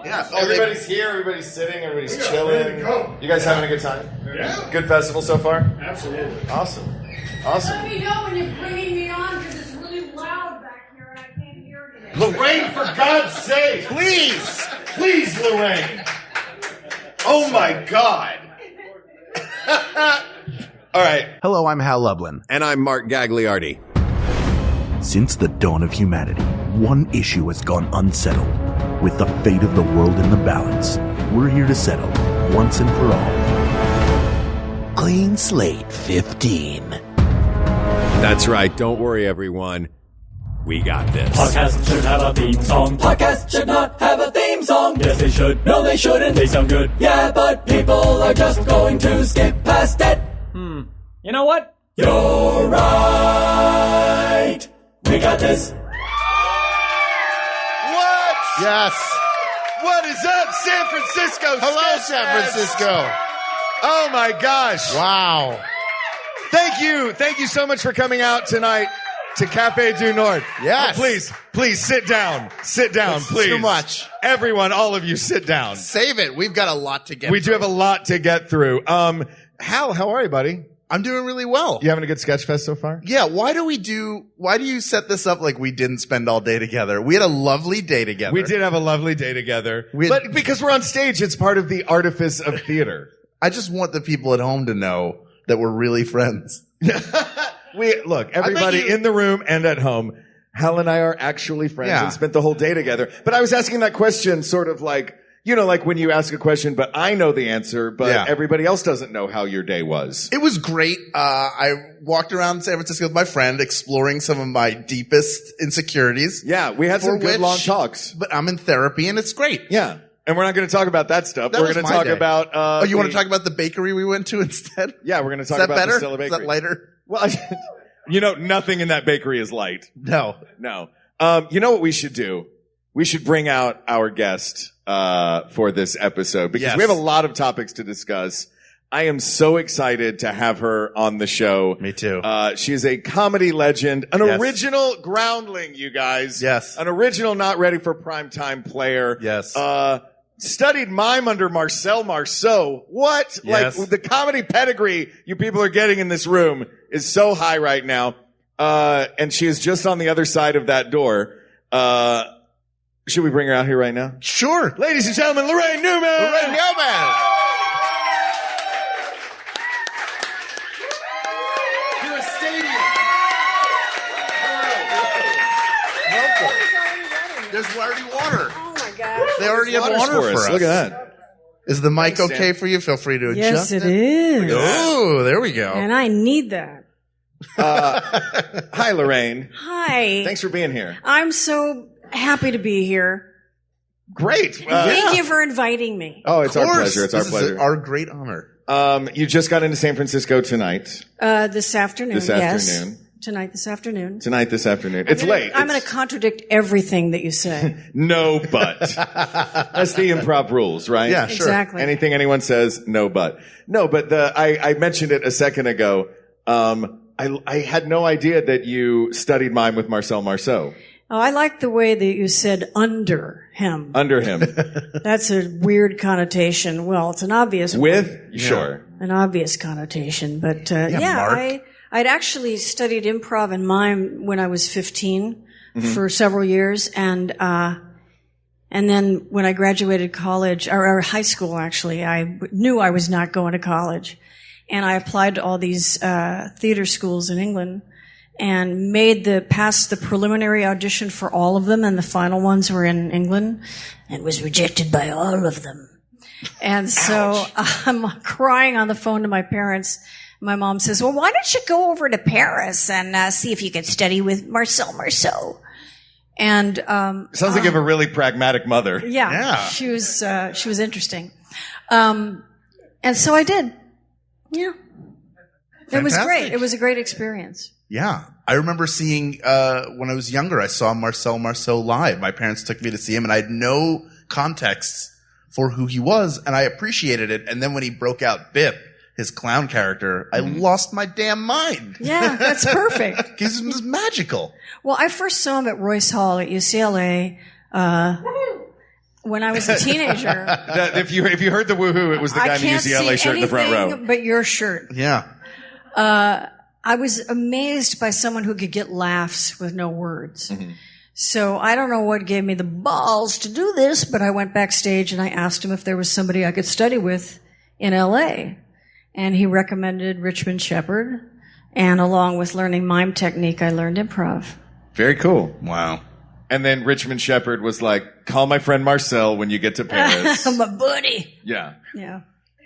Yeah. Everybody's here, everybody's sitting, everybody's chilling. You guys having a good time? Yeah. Good festival so far? Absolutely. Awesome. Let me know when you're bringing me on because it's really loud back here and I can't hear anything. Laraine, for God's sake! Please! Please, Laraine! Oh my God! All right. Hello, I'm Hal Lublin. And I'm Mark Gagliardi. Since the dawn of humanity, one issue has gone unsettled. With the fate of the world in the balance, we're here to settle, once and for all. Clean Slate 15. That's right. Don't worry, everyone. We got this. Podcasts should have a theme song. Podcasts should not have a theme song. Yes, they should. No, they shouldn't. They sound good. Yeah, but people are just going to skip past it. You know what? You're right. We got this. What? Yes. What is up, San Francisco? Hello, San Francisco. Oh my gosh. Wow. Thank you. Thank you so much for coming out tonight to Cafe du Nord. Yes. Please sit down. Sit down, That's please. too much. Everyone, all of you, sit down. Save it. We've got a lot to get We through. do have a lot to get through. Hal, how are you, buddy? I'm doing really well. You having a good sketch fest so far? Yeah, why do you set this up like we didn't spend all day together? We had a lovely day together. We did have a lovely day together. But because we're on stage, it's part of the artifice of theater. I just want the people at home to know that we're really friends. Look, everybody in the room and at home, Hal and I are actually friends and spent the whole day together. But I was asking that question sort of like, you know, like when you ask a question, but I know the answer, but everybody else doesn't know how your day was. It was great. I walked around San Francisco with my friend, exploring some of my deepest insecurities. Yeah, we had some good long talks. But I'm in therapy, and it's great. Yeah. And we're not going to talk about that stuff. We're going to talk about... you want to talk about the bakery we went to instead? Yeah, we're going to talk about the Stella Bakery. Is that lighter? Well, you know, nothing in that bakery is light. No. You know what we should do? We should bring out our guest for this episode because we have a lot of topics to discuss. I am so excited to have her on the show. Me too. She is a comedy legend, an original groundling, you guys. Yes. An original not ready for primetime player. Yes. Studied mime under Marcel Marceau. What? Yes. Like the comedy pedigree you people are getting in this room is so high right now. And she is just on the other side of that door. Should we bring her out here right now? Sure. Ladies and gentlemen, Laraine Newman! Laraine Newman! You're a stadium. Welcome. There's already water. Oh my God. They already have water for us. Look at that. Is the mic okay for you? Feel free to adjust. Yes, it is. Oh, there we go. And I need that. Hi, Laraine. Hi. Thanks for being here. I'm so happy to be here. Great. Thank you for inviting me. Oh, it's our pleasure. It's our This pleasure. is our great honor. You just got into San Francisco tonight. This afternoon. This yes. afternoon. Tonight, this afternoon. Tonight, this afternoon. It's late. I'm going to contradict everything that you say. No, but. That's the improv rules, right? Yeah, sure. Exactly. Anything anyone says, no, but. No, but I mentioned it a second ago. I had no idea that you studied mime with Marcel Marceau. Oh, I like the way that you said under him. Under him. That's a weird connotation. Well, it's an obvious one. With? Sure. An obvious connotation. But, Mark. I'd actually studied improv and mime when I was 15 for several years. And then when I graduated college, or high school actually, I knew I was not going to college. And I applied to all these theater schools in England and passed the preliminary audition for all of them, and the final ones were in England, and was rejected by all of them. And so I'm crying on the phone to my parents. My mom says, well, why don't you go over to Paris and see if you can study with Marcel Marceau? And Sounds like you have a really pragmatic mother. yeah. She was interesting. And so I did. Yeah. It was great. It was a great experience. Yeah. I remember seeing, when I was younger, I saw Marcel Marceau live. My parents took me to see him, and I had no context for who he was, and I appreciated it. And then when he broke out Bip, his clown character, I lost my damn mind. Yeah, that's perfect. He was magical. Well, I first saw him at Royce Hall at UCLA. When I was a teenager. If you heard the woohoo, it was the guy in the UCLA shirt in the front row. But your shirt. Yeah. I was amazed by someone who could get laughs with no words. Mm-hmm. So I don't know what gave me the balls to do this, but I went backstage and I asked him if there was somebody I could study with in LA. And he recommended Richmond Shepard. And along with learning mime technique, I learned improv. Very cool. Wow. And then Richmond Shepard was like, call my friend Marcel when you get to Paris. My buddy. Yeah. Yeah.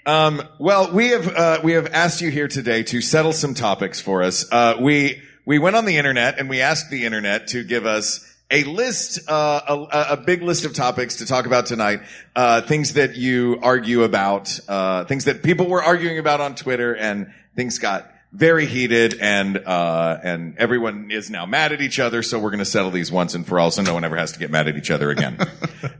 Well, we have asked you here today to settle some topics for us. We went on the internet and we asked the internet to give us a list, a big list of topics to talk about tonight. Things that you argue about, things that people were arguing about on Twitter, and things got very heated, and everyone is now mad at each other. So we're going to settle these once and for all, so no one ever has to get mad at each other again.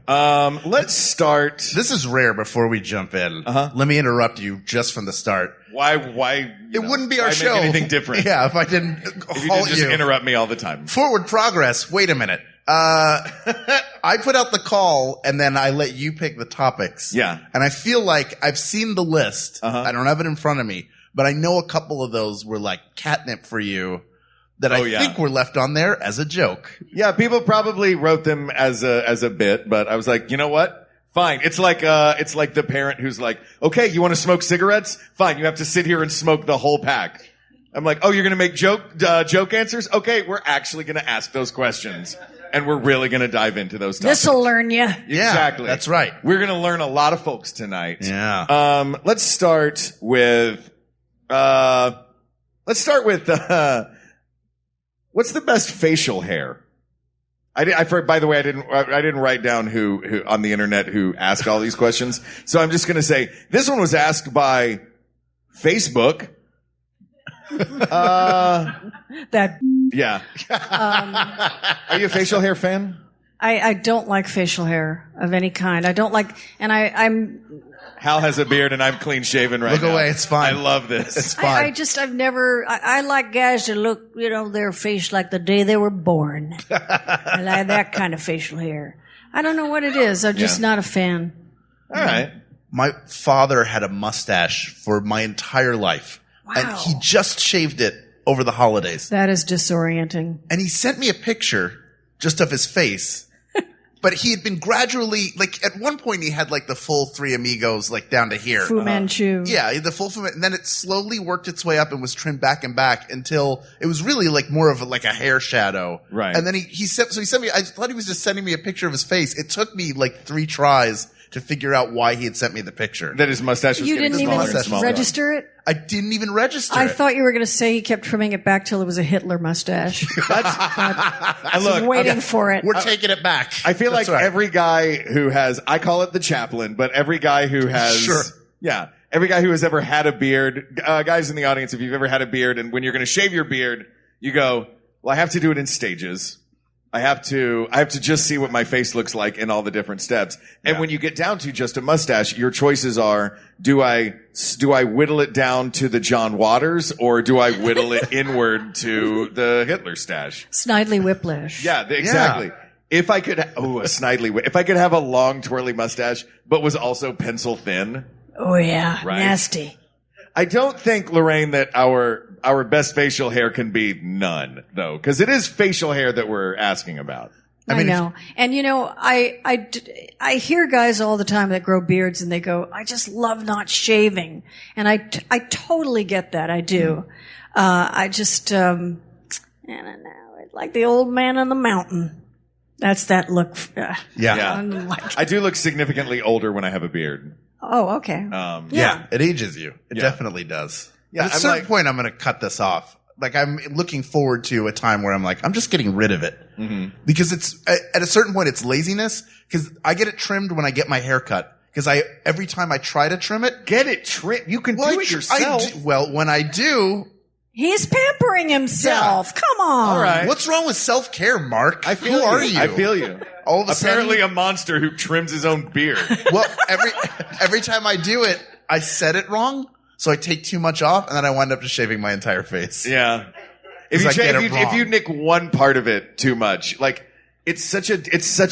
Let's start. This is rare. Before we jump in, let me interrupt you just from the start. Why? It wouldn't be our show. Make anything different? Yeah, if I didn't if you didn't just interrupt me all the time. Forward progress. Wait a minute. I put out the call and then I let you pick the topics. Yeah. And I feel like I've seen the list. I don't have it in front of me, but I know a couple of those were like catnip for you that I think were left on there as a joke. Yeah, people probably wrote them as a bit, but I was like, you know what? Fine. It's like the parent who's like, okay, you want to smoke cigarettes? Fine. You have to sit here and smoke the whole pack. I'm like, oh, you're going to make joke answers? Okay, we're actually going to ask those questions. And we're really going to dive into those topics. This'll learn you. Exactly. That's right. We're going to learn a lot of folks tonight. Yeah. Let's start with, what's the best facial hair? By the way, I didn't write down who on the internet who asked all these questions. So I'm just going to say this one was asked by Facebook. Yeah. Are you a facial hair fan? I don't like facial hair of any kind. I don't like, and I'm. Hal has a beard and I'm clean shaven right now. Look away, it's fine. I love this. It's fine. I like guys that look, their face like the day they were born. I like that kind of facial hair. I don't know what it is. I'm just not a fan. All right. My father had a mustache for my entire life. Wow. And he just shaved it over the holidays. That is disorienting. And he sent me a picture just of his face. But he had been gradually, like, at one point he had, like, the full Three Amigos, like, down to here. Fu Manchu. Yeah, the full Fu Manchu. And then it slowly worked its way up and was trimmed back and back until it was really, like, more of a hair shadow. Right. And then he sent me, I thought he was just sending me a picture of his face. It took me, like, 3 tries to figure out why he had sent me the picture. That his mustache was You getting didn't smaller even and smaller. register it? I didn't even register I it. thought you were going to say he kept trimming it back till it was a Hitler mustache. Look, waiting for it. We're taking it back. I feel That's like right. every guy who has, I call it the chaplain, but every guy who has, Sure. Yeah, every guy who has ever had a beard, guys in the audience, if you've ever had a beard and when you're going to shave your beard, you go, well, I have to do it in stages. I have to just see what my face looks like in all the different steps. And when you get down to just a mustache, your choices are, do I whittle it down to the John Waters or do I whittle it inward to the Hitler stash? Snidely whiplash. Yeah, exactly. Yeah. If I could, if I could have a long twirly mustache, but was also pencil thin. Oh yeah. Right. Nasty. I don't think, Laraine, that our best facial hair can be none, though, because it is facial hair that we're asking about. I know. And I hear guys all the time that grow beards and they go, I just love not shaving. And I totally get that. I do. I just, I don't know. Like the old man on the mountain. That's that look. Yeah. I do look significantly older when I have a beard. Oh, okay. Yeah, it ages you. It definitely does. Yeah, At a certain point, I'm going to cut this off. Like, I'm looking forward to a time where I'm like, I'm just getting rid of it. Mm-hmm. Because it's, at a certain point, it's laziness. Because I get it trimmed when I get my hair cut. Because every time I try to trim it. Get it trimmed. You can do it yourself. When I do. He's pampering himself. Yeah. Come on. All right. What's wrong with self-care, Mark? Who are you? I feel you. All of a Apparently sudden, a monster who trims his own beard. Well, every time I do it, I said it wrong. So I take too much off, and then I wind up just shaving my entire face. Yeah. If you nick one part of it too much, like It's such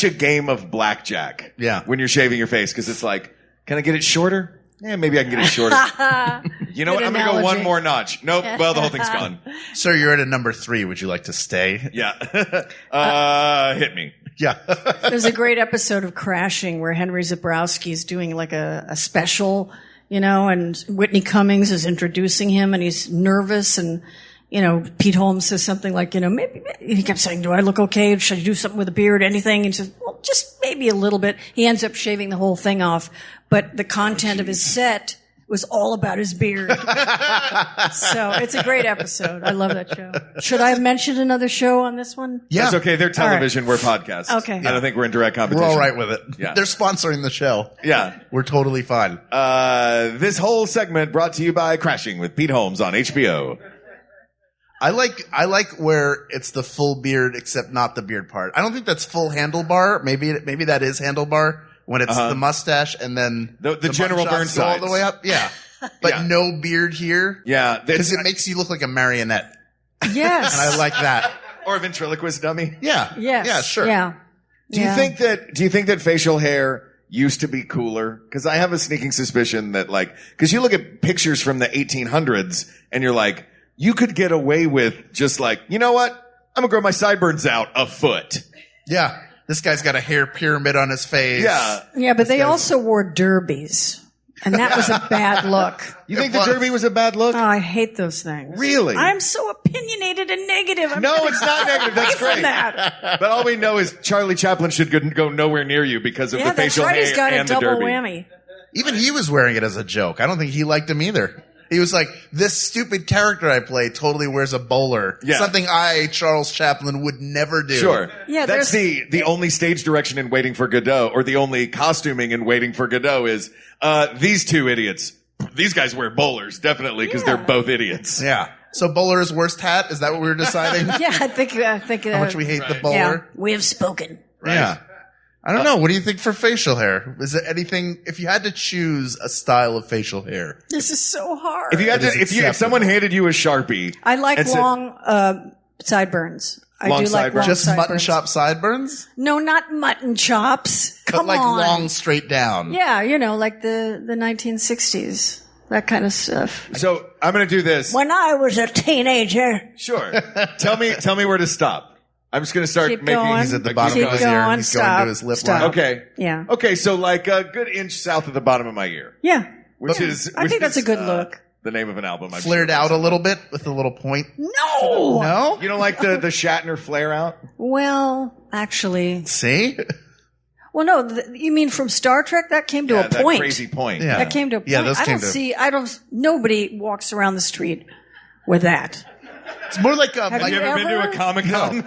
a game of blackjack. Yeah. When you're shaving your face, because it's like, can I get it shorter? Yeah, maybe I can get it shorter. You know what? I'm going to go one more notch. Nope. Well, the whole thing's gone. Sir, you're at a number 3. Would you like to stay? Yeah. Hit me. Yeah. There's a great episode of Crashing where Henry Zebrowski's doing like a special, and Whitney Cummings is introducing him and he's nervous and, Pete Holmes says something like, maybe, he kept saying, do I look okay? Should I do something with a beard? Anything? And he says, well, just maybe a little bit. He ends up shaving the whole thing off, but the content of his set was all about his beard. So it's a great episode. I love that show. Should I have mentioned another show on this one? Yeah. That's okay. They're television. We're podcasts. Okay. I don't think we're in direct competition. We're all right with it. Yeah. They're sponsoring the show. Yeah. We're totally fine. This whole segment brought to you by Crashing with Pete Holmes on HBO. I like where it's the full beard except not the beard part. I don't think that's full handlebar. Maybe that is handlebar when it's the mustache and then the General Burns all the way up. Yeah. But Yeah. no beard here. Yeah. Because it makes you look like a marionette. Yes. And I like that. Or a ventriloquist dummy. Yeah. Yes. Yeah, sure. Yeah. Do you think that facial hair used to be cooler? Because I have a sneaking suspicion that because you look at pictures from the 1800s and you're like, you could get away with just you know what? I'm gonna grow my sideburns out a foot. Yeah. This guy's got a hair pyramid on his face. Yeah. Yeah, but they also wore derbies. And that was a bad look. You think the derby was a bad look? Oh, I hate those things. Really? I'm so opinionated and negative. No, it's not negative. That's away from great. that. But all we know is Charlie Chaplin should go nowhere near you because of Yeah, the that's facial right. hair He's got a and the double derby. whammy. Even he was wearing it as a joke. I don't think he liked him either. He was like, this stupid character I play totally wears a bowler. Yeah. Something Charles Chaplin, would never do. Sure. Yeah, that's the only stage direction in Waiting for Godot, or the only costuming in Waiting for Godot is these two idiots. These guys wear bowlers, definitely, because they're both idiots. Yeah. So bowler's worst hat? Is that what we were deciding? Yeah, I think How much we hate the bowler? Yeah, we have spoken. Right. Yeah. I don't know. What do you think for facial hair? Is there anything, if you had to choose a style of facial hair? This is so hard. If you had to, if someone handed you a Sharpie, I like and said- long sideburns. I Long do like long sideburns? Just sideburns. mutton chop sideburns? No, not mutton chops. But Come like on. long straight down. Yeah, like the 1960s. That kind of stuff. So I'm going to do this. When I was a teenager. Sure. Tell me where to stop. I'm just going to start Keep making. going. He's at the bottom Keep of his ear. going. He's Stop. going to his lip Stop. line. Okay. Yeah. Okay. So a good inch south of the bottom of my ear, Yeah. which Yeah. is. I think that's a good look. The name of an album. I'm Flared sure. out a little bit with a little point. No. No? You don't like the Shatner flare out? Well, actually. See? Well, no, you mean from Star Trek? That came to a that point. crazy point. Yeah. That came to a point. Yeah, those came to- Nobody walks around the street with that. It's more like Have Have you you ever been to a ever? Comic-Con?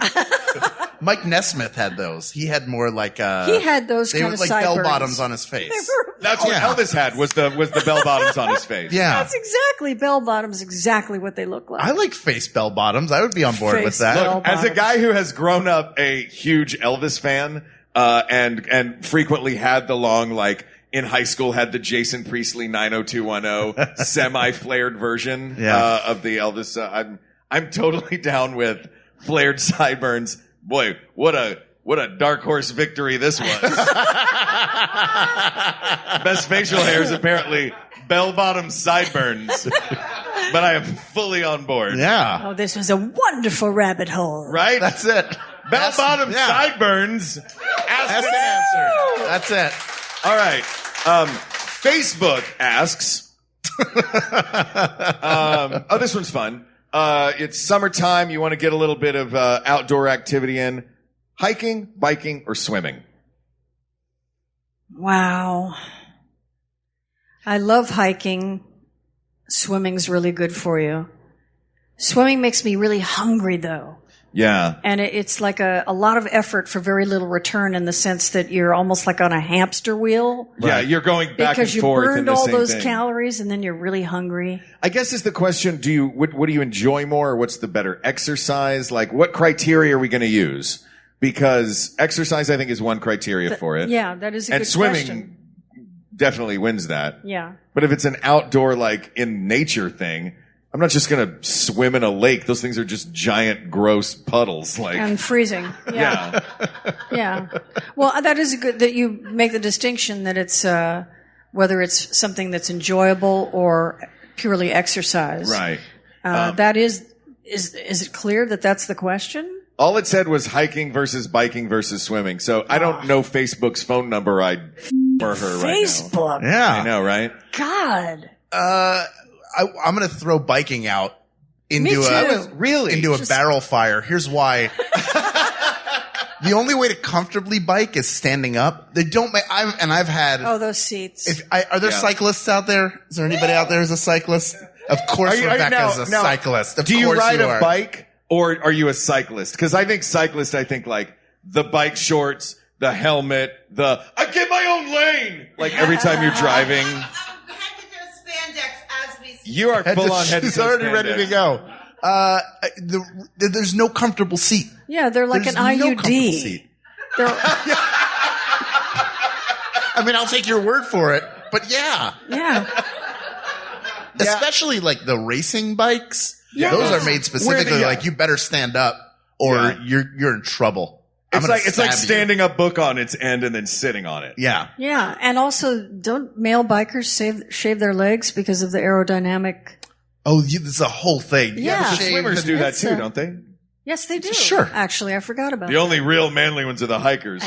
Mike Nesmith had those. He had more like He had those they kind were of like sideburns. bell bottoms on his face. That's what Yeah. Elvis had was the bell bottoms on his face. Yeah. That's exactly bell bottoms. Exactly what they look like. I like face bell bottoms. I would be on board with Face that. bell- Look, as a guy who has grown up a huge Elvis fan, and frequently had the long, in high school had the Jason Priestley 90210 semi-flared version, of the Elvis, I'm totally down with flared sideburns. Boy, what a dark horse victory this was. Best facial hair is apparently bell-bottom sideburns. But I am fully on board. Yeah. Oh, this was a wonderful rabbit hole. Right? That's it. Bell-bottom Yeah. Sideburns. That's the answer. That's it. All right. Facebook asks. This one's fun. It's summertime. You want to get a little bit of outdoor activity in. Hiking, biking, or swimming? Wow. I love hiking. Swimming's really good for you. Swimming makes me really hungry, though. Yeah. And it's like a lot of effort for very little return in the sense that you're almost like on a hamster wheel. Yeah, you're going back Because and you forth in burned the all same those thing. calories and then you're really hungry. I guess is the question, what do you enjoy more, or what's the better exercise? What criteria are we going to use? Because exercise, I think, is one criteria for it. Yeah, that is a And good swimming question. definitely wins that. Yeah. But if it's an outdoor, in nature thing, I'm not just going to swim in a lake. Those things are just giant, gross puddles. And freezing. Yeah. Yeah. Well, that is good that you make the distinction that it's, whether it's something that's enjoyable or purely exercise. Right. That is it clear that that's the question? All it said was hiking versus biking versus swimming. So I don't know Facebook's phone number. I'd for her right now. Facebook. Yeah. I know, right? God. I'm going to throw biking out into a barrel fire. Here's why. The only way to comfortably bike is standing up. They don't make, I've had. Oh, those seats. Are there cyclists out there? Is there anybody out there who's a cyclist? Of course, Rebecca's a cyclist. Of do you course ride you a are. bike or are you a cyclist? Because I think cyclist, like the bike shorts, the helmet, I get my own lane. Like every time you're driving. You are full on head to toe. She's already ready to go. There's no comfortable seat. Yeah, they're like an IUD. Seat. I mean, I'll take your word for it, but yeah. Yeah. Especially like the racing bikes. Yeah. Those are made specifically like you better stand up or you're in trouble. It's like standing up book on its end and then sitting on it. Yeah. Yeah. And also, don't male bikers shave their legs because of the aerodynamic? Oh, it's a whole thing. Yeah. Swimmers do that too, don't they? Yes, they do. Sure. Actually, I forgot about The only real manly ones are the hikers.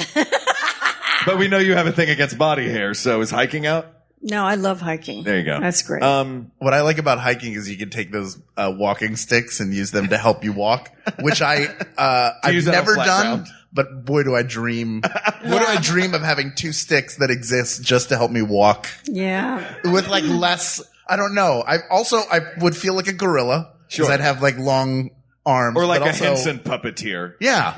But we know you have a thing against body hair, so is hiking out? No, I love hiking. There you go. That's great. What I like about hiking is you can take those walking sticks and use them to help you walk, which I've never done. Ground. But boy, do I dream. Boy, do I dream of having two sticks that exist just to help me walk. Yeah. With like less, I don't know. I would feel like a gorilla. Sure. Because I'd have like long arms. Or like but a also, Henson puppeteer. Yeah.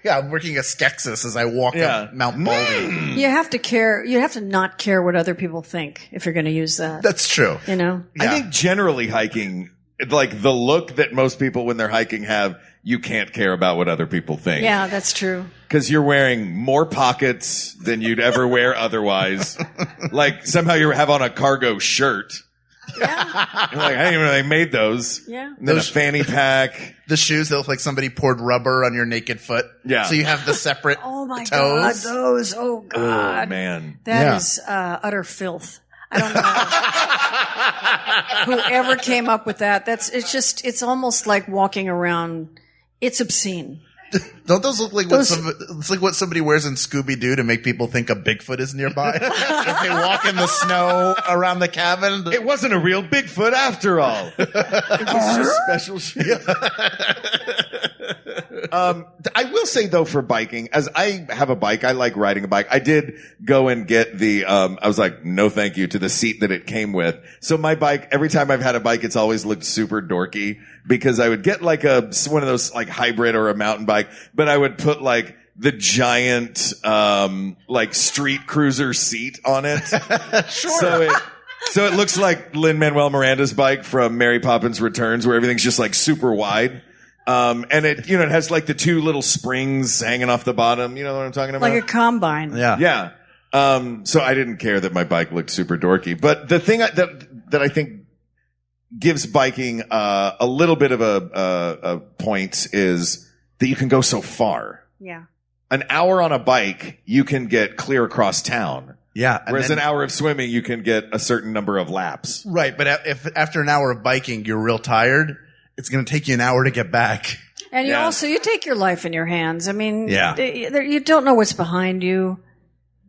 Yeah, I'm working a Skeksis as I walk up Mount Baldy. You have to care. You have to not care what other people think if you're going to use that. That's true. You know? Yeah. I think generally hiking, like the look that most people when they're hiking have, you can't care about what other people think. Yeah, that's true. Because you're wearing more pockets than you'd ever wear otherwise. Like somehow you have on a cargo shirt. Yeah. You're like, I didn't even know they made those. Yeah. And then a fanny pack. The shoes that look like somebody poured rubber on your naked foot. Yeah. So you have the separate Oh my toes. God, those. Oh God. Oh man. That is utter filth. I don't know. Whoever came up with that, it's almost like walking around. It's obscene. Don't those look like it's like what somebody wears in Scooby-Doo to make people think a Bigfoot is nearby? If they walk in the snow around the cabin. It wasn't a real Bigfoot after all. It was just special shit. I will say though, for biking, as I have a bike, I like riding a bike. I did go and get I was like, no thank you to the seat that it came with. So my bike, every time I've had a bike, it's always looked super dorky because I would get like one of those like hybrid or a mountain bike, but I would put like the giant, like street cruiser seat on it. Sure. So it looks like Lin-Manuel Miranda's bike from Mary Poppins Returns where everything's just like super wide. And it has like the two little springs hanging off the bottom. You know what I'm talking about? Like a combine. Yeah. Yeah. So I didn't care that my bike looked super dorky, but the thing that I think gives biking, a little bit of a point is that you can go so far. Yeah. An hour on a bike, you can get clear across town. Yeah. Whereas an hour of swimming, you can get a certain number of laps. Right. But if after an hour of biking, you're real tired, it's going to take you an hour to get back. And you take your life in your hands. I mean, Yeah. You don't know what's behind you.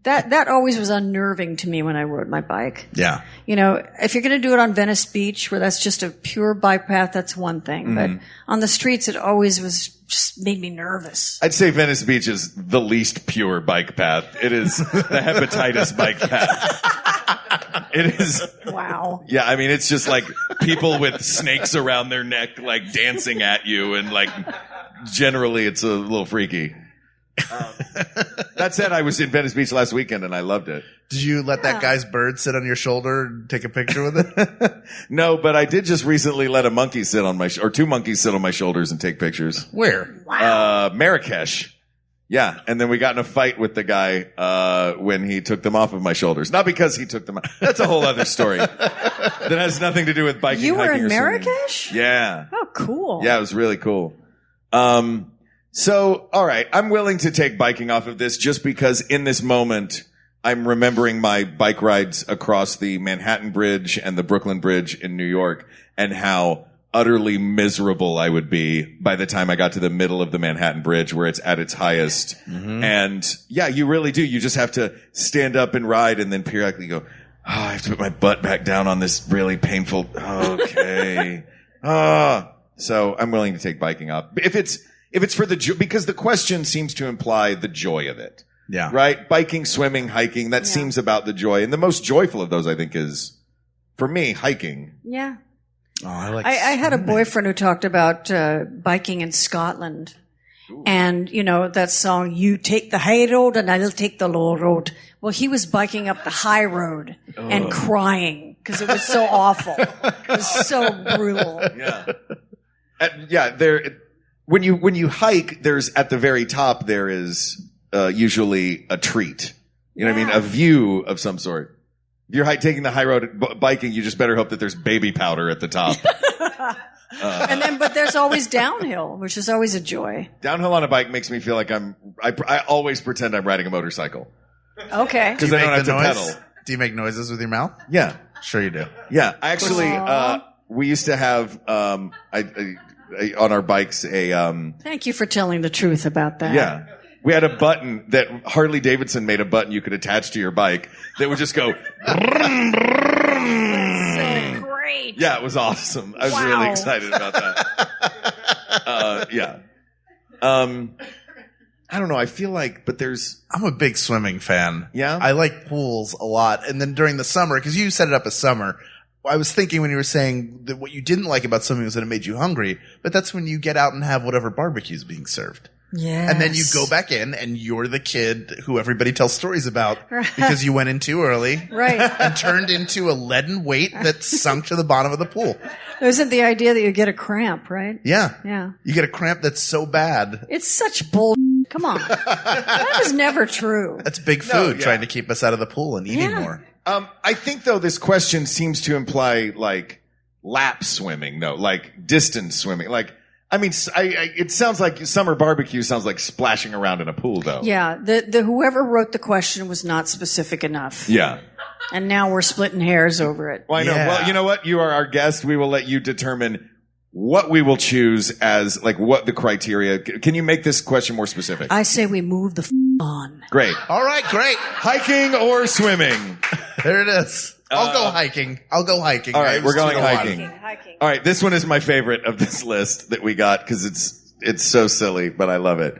That always was unnerving to me when I rode my bike. Yeah. You know, if you're going to do it on Venice Beach, where that's just a pure bike path, that's one thing. But on the streets, it always just made me nervous. I'd say Venice Beach is the least pure bike path. It is the hepatitis bike path. It is. Wow. Yeah, I mean, it's just like people with snakes around their neck, like dancing at you, and like generally it's a little freaky. That said, I was in Venice Beach last weekend and I loved it. Did you let that guy's bird sit on your shoulder and take a picture with it? No, but I did just recently let a monkey sit on or two monkeys sit on my shoulders and take pictures. Where? Marrakesh. Yeah, and then we got in a fight with the guy when he took them off of my shoulders. Not because he took them out. That's a whole other story. that has nothing to do with biking. You were hiking, in or swimming. Marrakesh? Yeah. Oh, cool. Yeah, it was really cool. So, all right, I'm willing to take biking off of this just because in this moment, I'm remembering my bike rides across the Manhattan Bridge and the Brooklyn Bridge in New York and how utterly miserable I would be by the time I got to the middle of the Manhattan Bridge where it's at its highest. Mm-hmm. And yeah, you really do. You just have to stand up and ride and then periodically go, I have to put my butt back down on this really painful, okay. So I'm willing to take biking up. If it's for the because the question seems to imply the joy of it. Yeah. Right? Biking, swimming, hiking, that seems about the joy. And the most joyful of those, I think, is, for me, hiking. Yeah. Oh, I had a boyfriend who talked about biking in Scotland. Ooh. And, you know, that song, you take the high road and I'll take the low road. Well, he was biking up the high road and crying because it was so awful. It was so brutal. Yeah. When you hike, there's at the very top, there is usually a treat. You know what I mean? A view of some sort. If you're taking the high road biking, you just better hope that there's baby powder at the top. But there's always downhill, which is always a joy. Downhill on a bike makes me feel like I always pretend I'm riding a motorcycle. Okay. Because I don't have to pedal. Do you make noises with your mouth? Yeah. Sure you do. Yeah. I actually, we used to have, on our bikes Thank you for telling the truth about that. Yeah. We had a button that Harley Davidson made a button you could attach to your bike that would just go. That's so great. Yeah, it was awesome. I was really excited about that. Yeah. I don't know. I feel like, I'm a big swimming fan. Yeah? I like pools a lot. And then during the summer, because you set it up as summer, I was thinking when you were saying that what you didn't like about swimming was that it made you hungry, but that's when you get out and have whatever barbecue's being served. Yes. And then you go back in and you're the kid who everybody tells stories about because you went in too early. Right. And turned into a leaden weight that sunk to the bottom of the pool. Isn't the idea that you get a cramp, right? Yeah. Yeah. You get a cramp that's so bad. It's such bull. Come on. That is never true. That's big food trying to keep us out of the pool and eating more. I think though this question seems to imply like lap swimming, though, like distance swimming. Like, I mean, it sounds like summer barbecue sounds like splashing around in a pool, though. Yeah, the whoever wrote the question was not specific enough. Yeah. And now we're splitting hairs over it. Well, I know. Yeah. Well, you know what? You are our guest. We will let you determine what we will choose as, like, what the criteria. Can you make this question more specific? I say we move the on. Great. All right, great. Hiking or swimming? There it is. I'll go hiking. All right, we're going hiking. Hiking. All right, this one is my favorite of this list that we got because it's so silly, but I love it.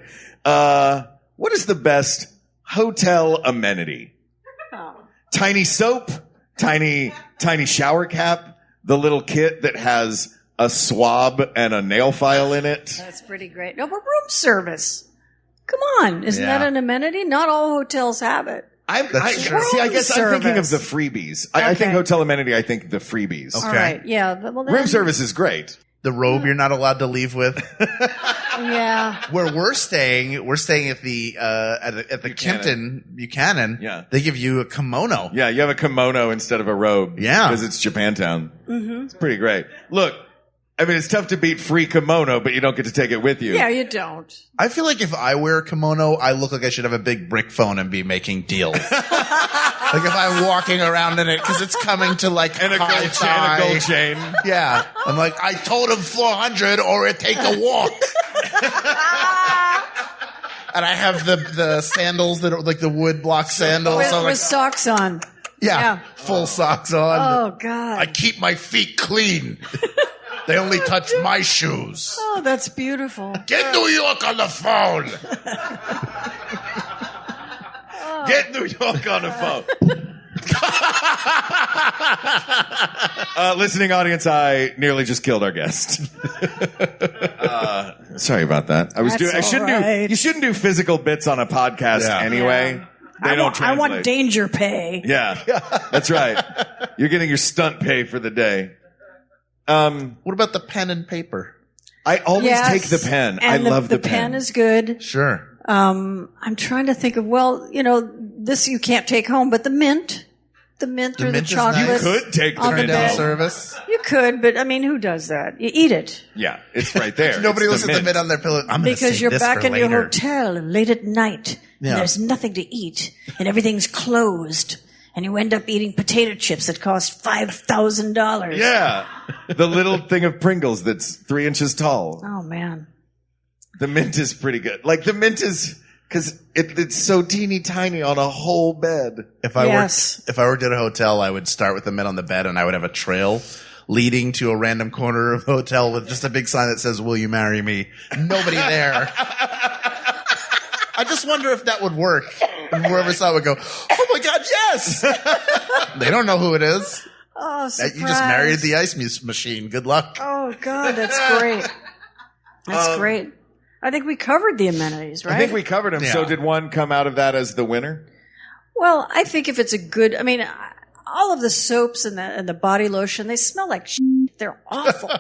What is the best hotel amenity? Oh. Tiny soap, tiny shower cap, the little kit that has a swab and a nail file in it. That's pretty great. No, but room service. Come on, isn't that an amenity? Not all hotels have it. I guess I'm thinking of the freebies. I think hotel amenity, I think the freebies. Okay. All right, yeah. Well, then, room service is great. The robe you're not allowed to leave with. Yeah. Where we're staying at the at the Kimpton Buchanan. Yeah. They give you a kimono. Yeah, you have a kimono instead of a robe. Yeah. Because it's Japantown. Mm-hmm. It's pretty great. Look, I mean, it's tough to beat free kimono, but you don't get to take it with you. Yeah, you don't. I feel like if I wear a kimono, I look like I should have a big brick phone and be making deals. Like if I'm walking around in it because it's coming to like and a gold chain. Yeah, I'm like I told him 400 or it take a walk. And I have the sandals that are like the wood block sandals with socks on. Yeah, full socks on. Oh God! I keep my feet clean. They only touch my shoes. Oh, that's beautiful. Get New York on the phone. Get New York on the phone. Listening audience, I nearly just killed our guest. Sorry about that. You shouldn't do physical bits on a podcast anyway. Yeah. They don't translate. I want danger pay. Yeah, that's right. You're getting your stunt pay for the day. What about the pen and paper? I always take the pen. I love the pen. The pen is good. Sure. I'm trying to think of, this you can't take home, but the mint the mint or the mint is chocolate. nice. You could take the on mint bed. out. service. You could, but I mean, who does that? You eat it. Yeah, it's right there. Nobody It's looks at the mint on their pillow. I'm gonna Because save you're this back for in your later. hotel late at night, and Yeah. there's nothing to eat, and everything's closed, and you end up eating potato chips that cost $5,000. Yeah. The little thing of Pringles that's 3 inches tall. Oh, man. The mint is pretty good. Like the mint is, cause it's so teeny tiny on a whole bed. If I Yes. worked at a hotel, I would start with the mint on the bed, and I would have a trail leading to a random corner of the hotel with just a big sign that says, "Will you marry me?" Nobody there. I just wonder if that would work. And whoever saw it would go, "Oh my God, yes!" They don't know who it is. Oh, surprise. You just married the ice machine. Good luck. Oh, God, that's great. That's great. I think we covered the amenities, right? I think we covered them. Yeah. So did one come out of that as the winner? Well, I think if it's a good, I mean, all of the soaps and the body lotion, they smell like shit. They're awful.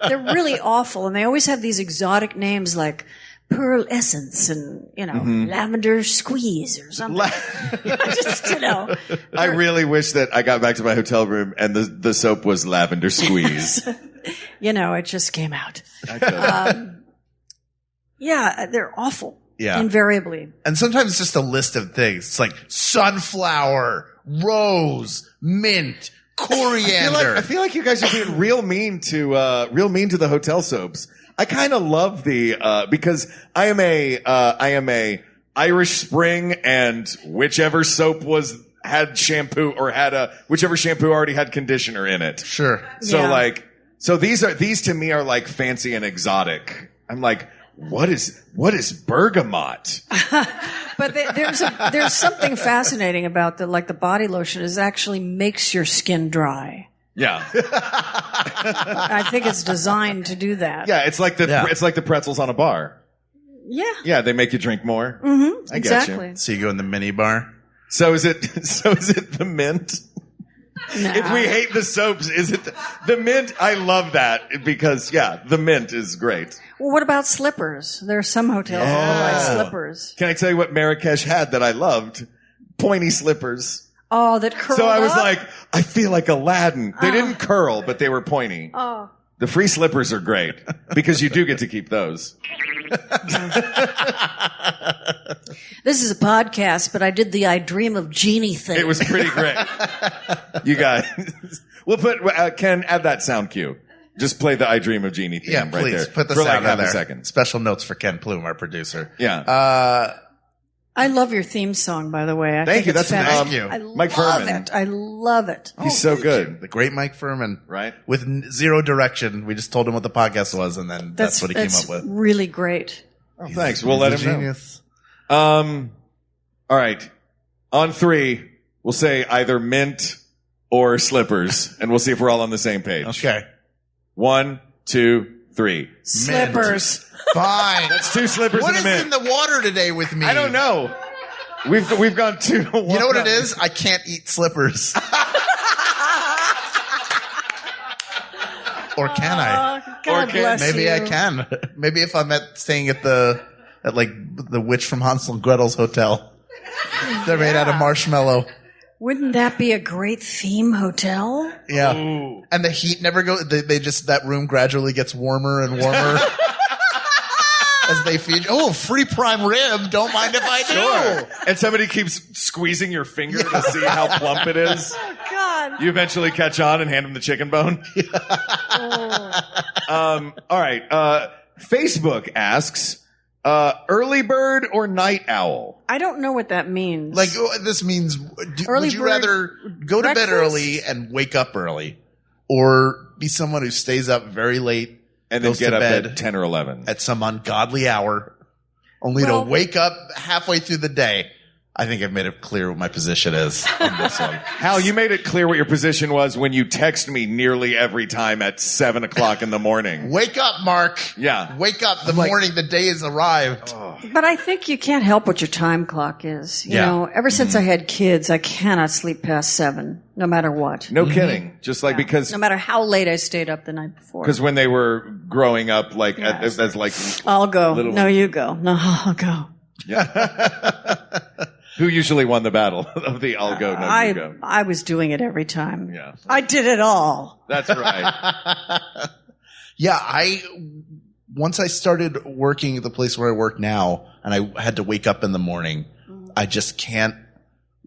They're really awful. And they always have these exotic names like Pearl Essence and, Lavender Squeeze or something. I really wish that I got back to my hotel room and the soap was Lavender Squeeze. It just came out. Yeah, they're awful. Yeah. Invariably. And sometimes it's just a list of things. It's like sunflower, rose, mint, coriander. I feel like you guys are being real mean to the hotel soaps. I kind of love because I am a Irish Spring and whichever soap had shampoo or whichever shampoo already had conditioner in it. Sure. So so these to me are like fancy and exotic. I'm like, what is bergamot? But there's something fascinating about the body lotion is actually makes your skin dry. Yeah. I think it's designed to do that. Yeah, it's like the pretzels on a bar. Yeah. Yeah, they make you drink more. Mm-hmm. I Exactly. get you. So you go in the mini bar. So is it the mint? No. If we hate the soaps, is it the mint? I love that because the mint is great. Well, what about slippers? There are some hotels that provide slippers. Can I tell you what Marrakesh had that I loved? Pointy slippers. Oh, that curl. So I was up? like, I feel like Aladdin. They didn't curl, but they were pointy. Oh. The free slippers are great because you do get to keep those. This is a podcast, but I did the I Dream of Jeannie thing. It was pretty great. You guys. We'll put, Ken, add that sound cue. Just play the I Dream of Jeannie theme right please. there. Put the for sound like half in there. a second. Special notes for Ken Plume, our producer. Yeah. I love your theme song, by the way. I Thank think you. it's That's fantastic. you. I Mike love Furman. it. I love it. He's so good. The great Mike Furman. Right. With zero direction. We just told him what the podcast was, and then that's what he came up with. Really great. Oh, thanks. We'll let He's him a know. genius. All right. On 3, we'll say either mint or slippers, and we'll see if we're all on the same page. Okay. 1, 2, 3. Slippers. Fine. That's 2 slippers What and a is mint. in the water today with me? I don't know. We've gone 2 to 1. You know what it is? I can't eat slippers. Or can I? Oh, God Or can- bless Maybe you. I can. Maybe if I'm staying at the witch from Hansel and Gretel's hotel. They're made out of marshmallow. Wouldn't that be a great theme hotel? Yeah. Ooh. And the heat never goes, that room gradually gets warmer and warmer. As they feed, free prime rib. Don't mind if I do. Sure. And somebody keeps squeezing your finger to see how plump it is. Oh, God. You eventually catch on and hand him the chicken bone. All right. Facebook asks, early bird or night owl? I don't know what that means. This means, Early would you bird rather go to bed breakfast? early and wake up early, or be someone who stays up very late And then goes get to up bed at 10 or 11. at some ungodly hour, only to wake up halfway through the day? I think I've made it clear what my position is on this one. Hal, you made it clear what your position was when you text me nearly every time at 7 o'clock in the morning. Wake up, Mark. Yeah. Wake up the morning the day has arrived. But I think you can't help what your time clock is. You Yeah. know, ever since I had kids, I cannot sleep past 7, no matter what. No kidding. Just like No matter how late I stayed up the night before. because when they were growing up, like Yes. as like I'll go. little- No, you go. No, I'll go. Who usually won the battle of the I'll go, no, you go? I was doing it every time. Yeah. I did it all. That's right. Yeah, once I started working at the place where I work now, and I had to wake up in the morning, I just can't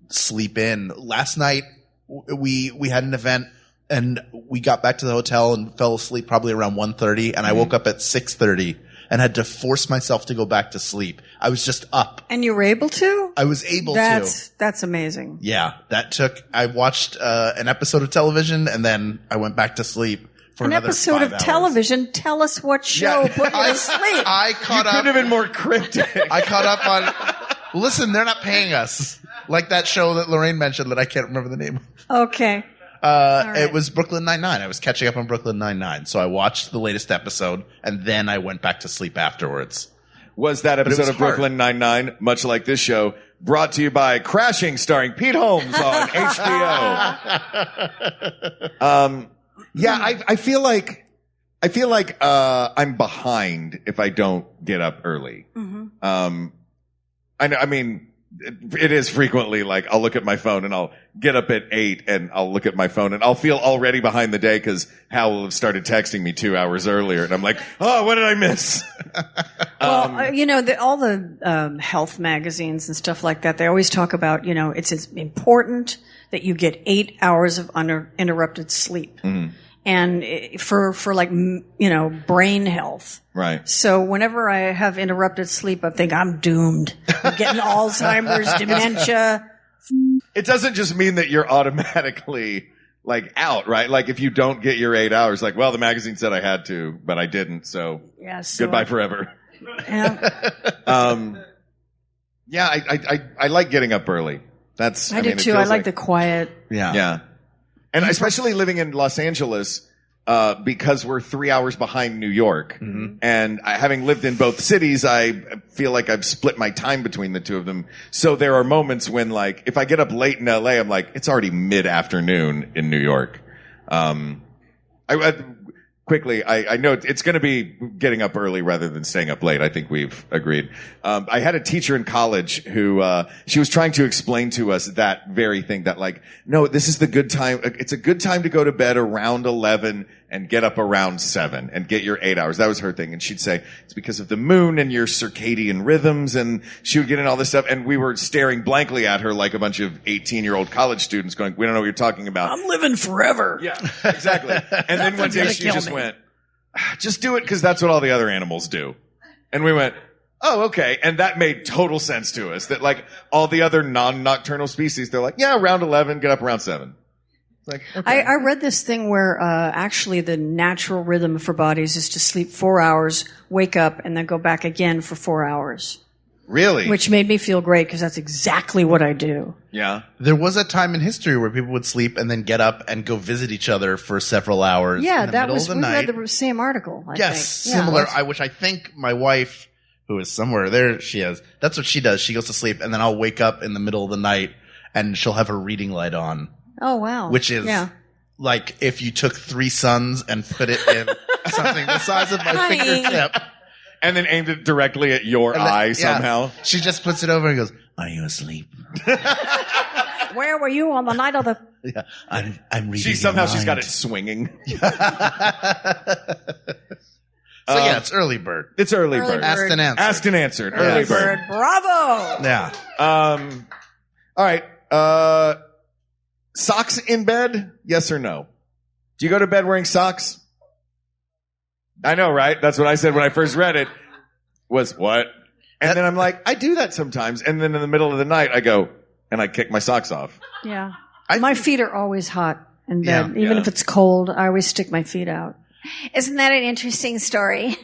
sleep in. Last night, we had an event, and we got back to the hotel and fell asleep probably around 1:30, and I woke up at 6:30 and had to force myself to go back to sleep. I was just up. And you were able to? I was able to. That's amazing. Yeah, I watched an episode of television, and then I went back to sleep. For an episode of television. Tell us what show put you to sleep. I caught up. Could have been more cryptic. I caught up on. Listen, they're not paying us. Like that show that Laraine mentioned that I can't remember the name of. Okay. Right. It was Brooklyn Nine-Nine. I was catching up on Brooklyn Nine-Nine, so I watched the latest episode and then I went back to sleep afterwards. Was that episode of hard. Brooklyn Nine-Nine, much like this show, brought to you by Crashing, starring Pete Holmes on HBO? Yeah, I feel like I'm behind if I don't get up early. Mm-hmm. I mean, it is frequently like I'll look at my phone and I'll get up at 8 and I'll look at my phone and I'll feel already behind the day because Hal will have started texting me 2 hours earlier and I'm like, oh, what did I miss? Well, all the health magazines and stuff like that, they always talk about, it's important that you get 8 hours of uninterrupted sleep. Mm-hmm. And for brain health. Right. So whenever I have interrupted sleep, I think I'm doomed. I'm getting Alzheimer's, dementia. It doesn't just mean that you're automatically out, right? Like if you don't get your 8 hours, the magazine said I had to, but I didn't. So, goodbye forever. Yeah. I like getting up early. I do too. I like the quiet. Yeah. Yeah. And especially living in Los Angeles, because we're 3 hours behind New York. Mm-hmm. And having lived in both cities, I feel like I've split my time between the two of them. So there are moments when if I get up late in LA, I'm like, it's already mid-afternoon in New York. Quickly, I know it's going to be getting up early rather than staying up late. I think we've agreed. I had a teacher in college who, she was trying to explain to us that very thing that no, this is the good time. It's a good time to go to bed around 11 and get up around 7 and get your 8 hours. That was her thing. And she'd say, it's because of the moon and your circadian rhythms. And she would get in all this stuff. And we were staring blankly at her like a bunch of 18-year-old college students going, we don't know what you're talking about. I'm living forever. Yeah, exactly. And then one day she just went, just do it because that's what all the other animals do. And we went, oh, okay. And that made total sense to us that all the other non-nocturnal species, they're around 11, get up around 7. Okay. I read this thing where actually the natural rhythm for bodies is to sleep 4 hours, wake up, and then go back again for 4 hours. Really? Which made me feel great because that's exactly what I do. Yeah. There was a time in history where people would sleep and then get up and go visit each other for several hours. Yeah, in the middle of the night. We read the same article. I think. Similar. Which I think my wife, who is somewhere there, that's what she does. She goes to sleep and then I'll wake up in the middle of the night and she'll have her reading light on. Oh, wow. Which is like if you took 3 suns and put it in something the size of my fingertip. And then aimed it directly at your eye somehow. She just puts it over and goes, are you asleep? Where were you on the night of the... Yeah, I'm reading she's got it swinging. So it's early bird. It's early bird. Asked and answered. Asked and answered. Early bird. Bravo. Yeah. All right. Socks in bed? Yes or no? Do you go to bed wearing socks? I know, right? That's what I said when I first read it. Was what? And then I'm like, I do that sometimes. And then in the middle of the night, I go and I kick my socks off. Yeah. My feet are always hot in bed. Even if it's cold, I always stick my feet out. Isn't that an interesting story?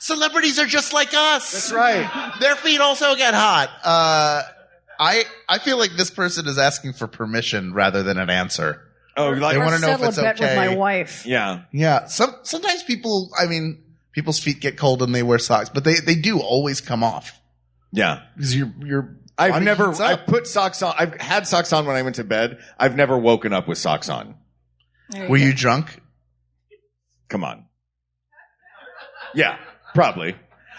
Celebrities are just like us. That's right. Their feet also get hot. I feel like this person is asking for permission rather than an answer. Oh, they want to know if it's okay. With my wife. Yeah. Yeah. Sometimes people's feet get cold and they wear socks, but they do always come off. Yeah. Because I've put socks on. I've had socks on when I went to bed. I've never woken up with socks on. Were you drunk? Come on. Yeah, probably.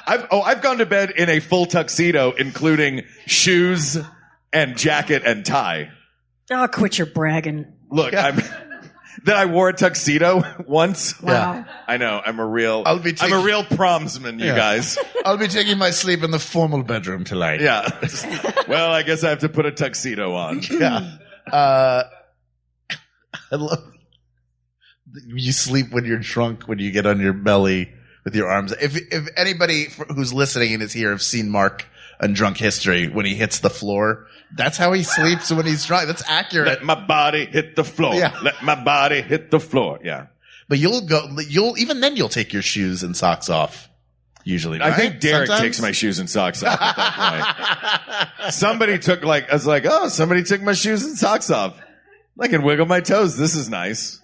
I've gone to bed in a full tuxedo, including shoes and jacket and tie. Oh, quit your bragging. Look, that I wore a tuxedo once. Wow. Yeah. I know. I'm a real promsman, you guys. I'll be taking my sleep in the formal bedroom tonight. Yeah. Well, I guess I have to put a tuxedo on. Yeah. I love you sleep when you're drunk, when you get on your belly with your arms. If anybody who's listening and is here have seen Mark on Drunk History, when he hits the floor, that's how he sleeps when he's drunk. That's accurate. Let my body hit the floor. Yeah. Let my body hit the floor. Yeah. But even then you'll take your shoes and socks off. Usually, right? I think Derek Sometimes? takes my shoes and socks off at that point. Somebody took somebody took my shoes and socks off. I can wiggle my toes. This is nice.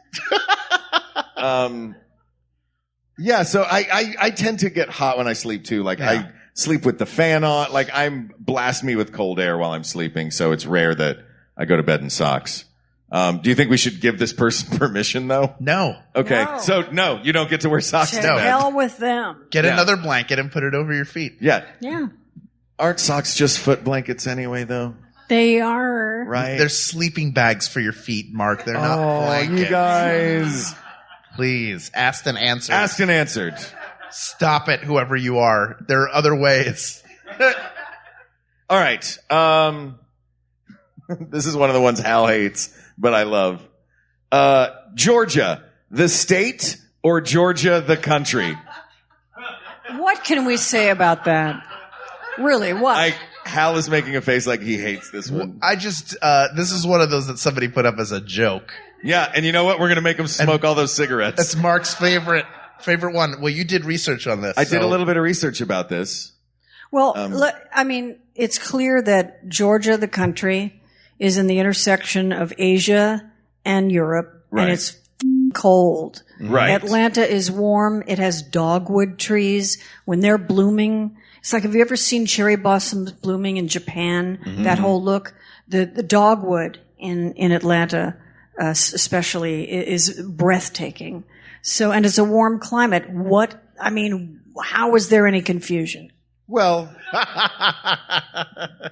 Yeah, so I tend to get hot when I sleep too. I sleep with the fan on. Blast me with cold air while I'm sleeping. So it's rare that I go to bed in socks. Do you think we should give this person permission though? No. Okay. No. So no, you don't get to wear socks To to bed. hell with them. Get another blanket and put it over your feet. Yeah. Yeah. Aren't socks just foot blankets anyway though? They are. Right. They're sleeping bags for your feet, Mark. They're not blankets. You guys. Please, asked and answered. Asked and answered. Stop it, whoever you are. There are other ways. All right. This is one of the ones Hal hates, but I love. Georgia, the state, or Georgia, the country? What can we say about that? Really, what? Hal is making a face like he hates this one. This is one of those that somebody put up as a joke. Yeah, and you know what? We're going to make him smoke all those cigarettes. That's Mark's favorite one. Well, you did research on this. I did a little bit of research about this. Well, it's clear that Georgia, the country, is in the intersection of Asia and Europe, Right. and it's cold. Right. Atlanta is warm. It has dogwood trees. When they're blooming, it's like, have you ever seen cherry blossoms blooming in Japan? Mm-hmm. That whole look. The dogwood in Atlanta, especially, is breathtaking. So, and it's a warm climate. How is there any confusion? Well,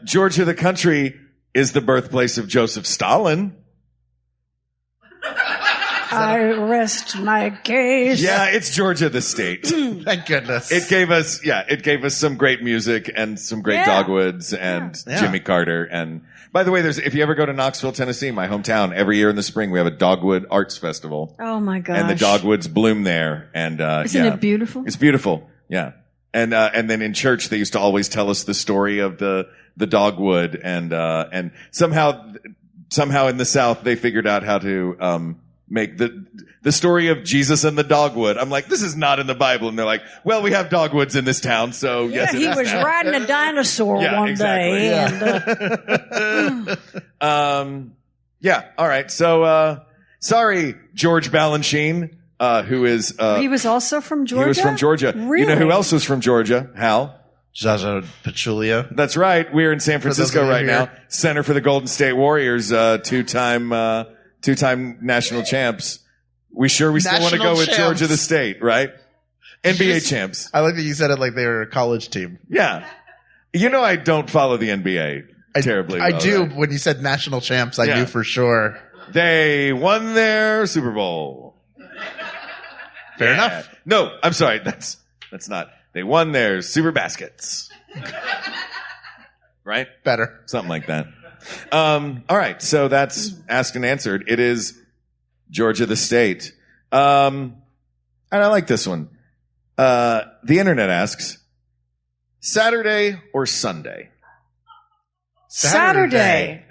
Georgia, the country, is the birthplace of Joseph Stalin. I rest my case. Yeah, it's Georgia, the state. Thank goodness. It gave us some great music and some great dogwoods and Jimmy Carter. And by the way, if you ever go to Knoxville, Tennessee, my hometown, every year in the spring we have a Dogwood Arts Festival. Oh my gosh. And the dogwoods bloom there. And Isn't it beautiful? It's beautiful. Yeah. And then in church they used to always tell us the story of the dogwood and somehow in the South they figured out how to make the story of Jesus and the dogwood. I'm like, this is not in the Bible. And they're like, well, we have dogwoods in this town, so yes, it he is was now. riding a dinosaur one day. Yeah. And, Yeah. All right. So, sorry, George Balanchine, who is, he was also from Georgia? He was from Georgia. Really? You know who else was from Georgia? Hal? Zsa Pachulia. That's right. We're in San Francisco right now. Center for the Golden State Warriors, two-time national champs. We still want to go with Georgia the State, right? NBA champs. I like that you said it like they were a college team. Yeah. You know I don't follow the NBA terribly well. I do. Right? When you said national champs, I knew for sure. They won their Super Bowl. Fair enough. No, I'm sorry. That's not. They won their Super Baskets. Right? Better. Something like that. All right. So that's asked and answered. It is Georgia the state. And I like this one. The internet asks, Saturday or Sunday? Saturday.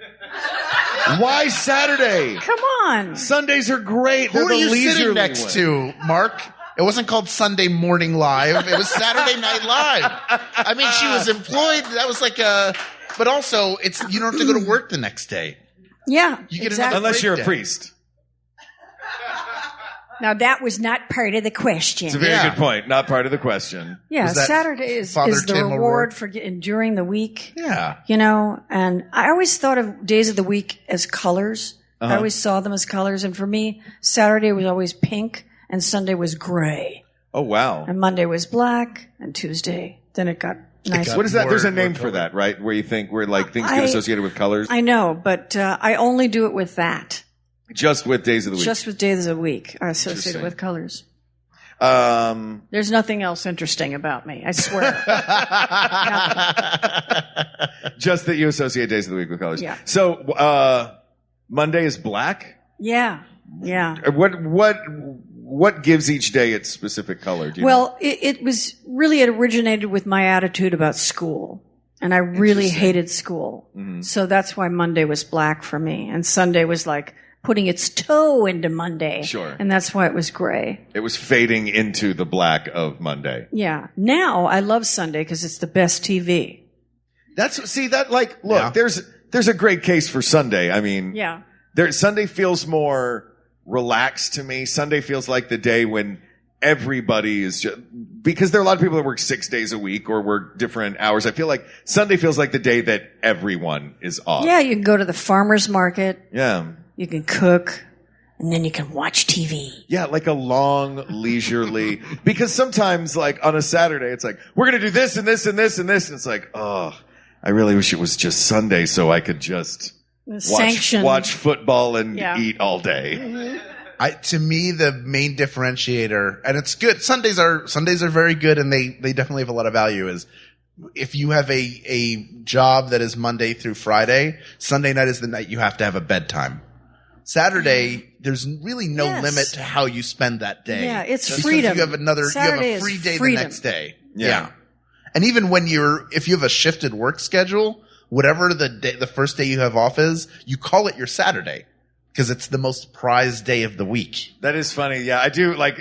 Why Saturday? Come on. Sundays are great. Who They're are the you sitting leisurely next one. to, Mark? It wasn't called Sunday Morning Live. It was Saturday Night Live. I mean, she was employed. That was like but also you don't have to go to work the next day. Yeah, You get exactly. Unless you're a breakdown. priest. Now, that was not part of the question. It's a very good point. Not part of the question. Yeah, Was that Saturday is Father the Tim reward O'Rourke? for enduring the week. Yeah. You know, and I always thought of days of the week as colors. I always saw them as colors. And for me, Saturday was always pink and Sunday was gray. Oh, wow. And Monday was black and Tuesday then it got nicer. What is that? More- There's a more name for color. that, right? Where you think where like things get associated with colors. I know, but I only do it with that. Just with days of the week. Just with days of the week are associated Interesting. with colors. Um, There's nothing else interesting about me, I swear. just that you associate days of the week with colors. Yeah. So Monday is black. Yeah. What gives each day its specific color? Do you know? Well, it originated with my attitude about school. And I really hated school. Mm-hmm. So that's why Monday was black for me. And Sunday was like putting its toe into Monday. Sure. And that's why it was gray. It was fading into the black of Monday. Yeah. Now I love Sunday because it's the best TV. There's a great case for Sunday. I mean, Yeah. Sunday feels more relaxed to me. Sunday feels like the day when everybody is just, because there are a lot of people that work 6 days a week or work different hours. I feel like Sunday feels like the day that everyone is off. Yeah, you can go to the farmer's market. Yeah. You can cook. And then you can watch TV. Yeah, like a long, leisurely, because sometimes like on a Saturday, it's like, we're going to do this and this and this and this. And it's like, oh, I really wish it was just Sunday so I could just watch football and eat all day. Mm-hmm. To me, the main differentiator, and it's good. Sundays are very good, and they definitely have a lot of value. Is if you have a job that is Monday through Friday, Sunday night is the night you have to have a bedtime. Saturday, there's really no limit to how you spend that day. Yeah, it's because freedom. You have a free day the next day. Yeah. And even if you have a shifted work schedule, whatever the first day you have off is, you call it your Saturday because it's the most prized day of the week. That is funny. Yeah, I do like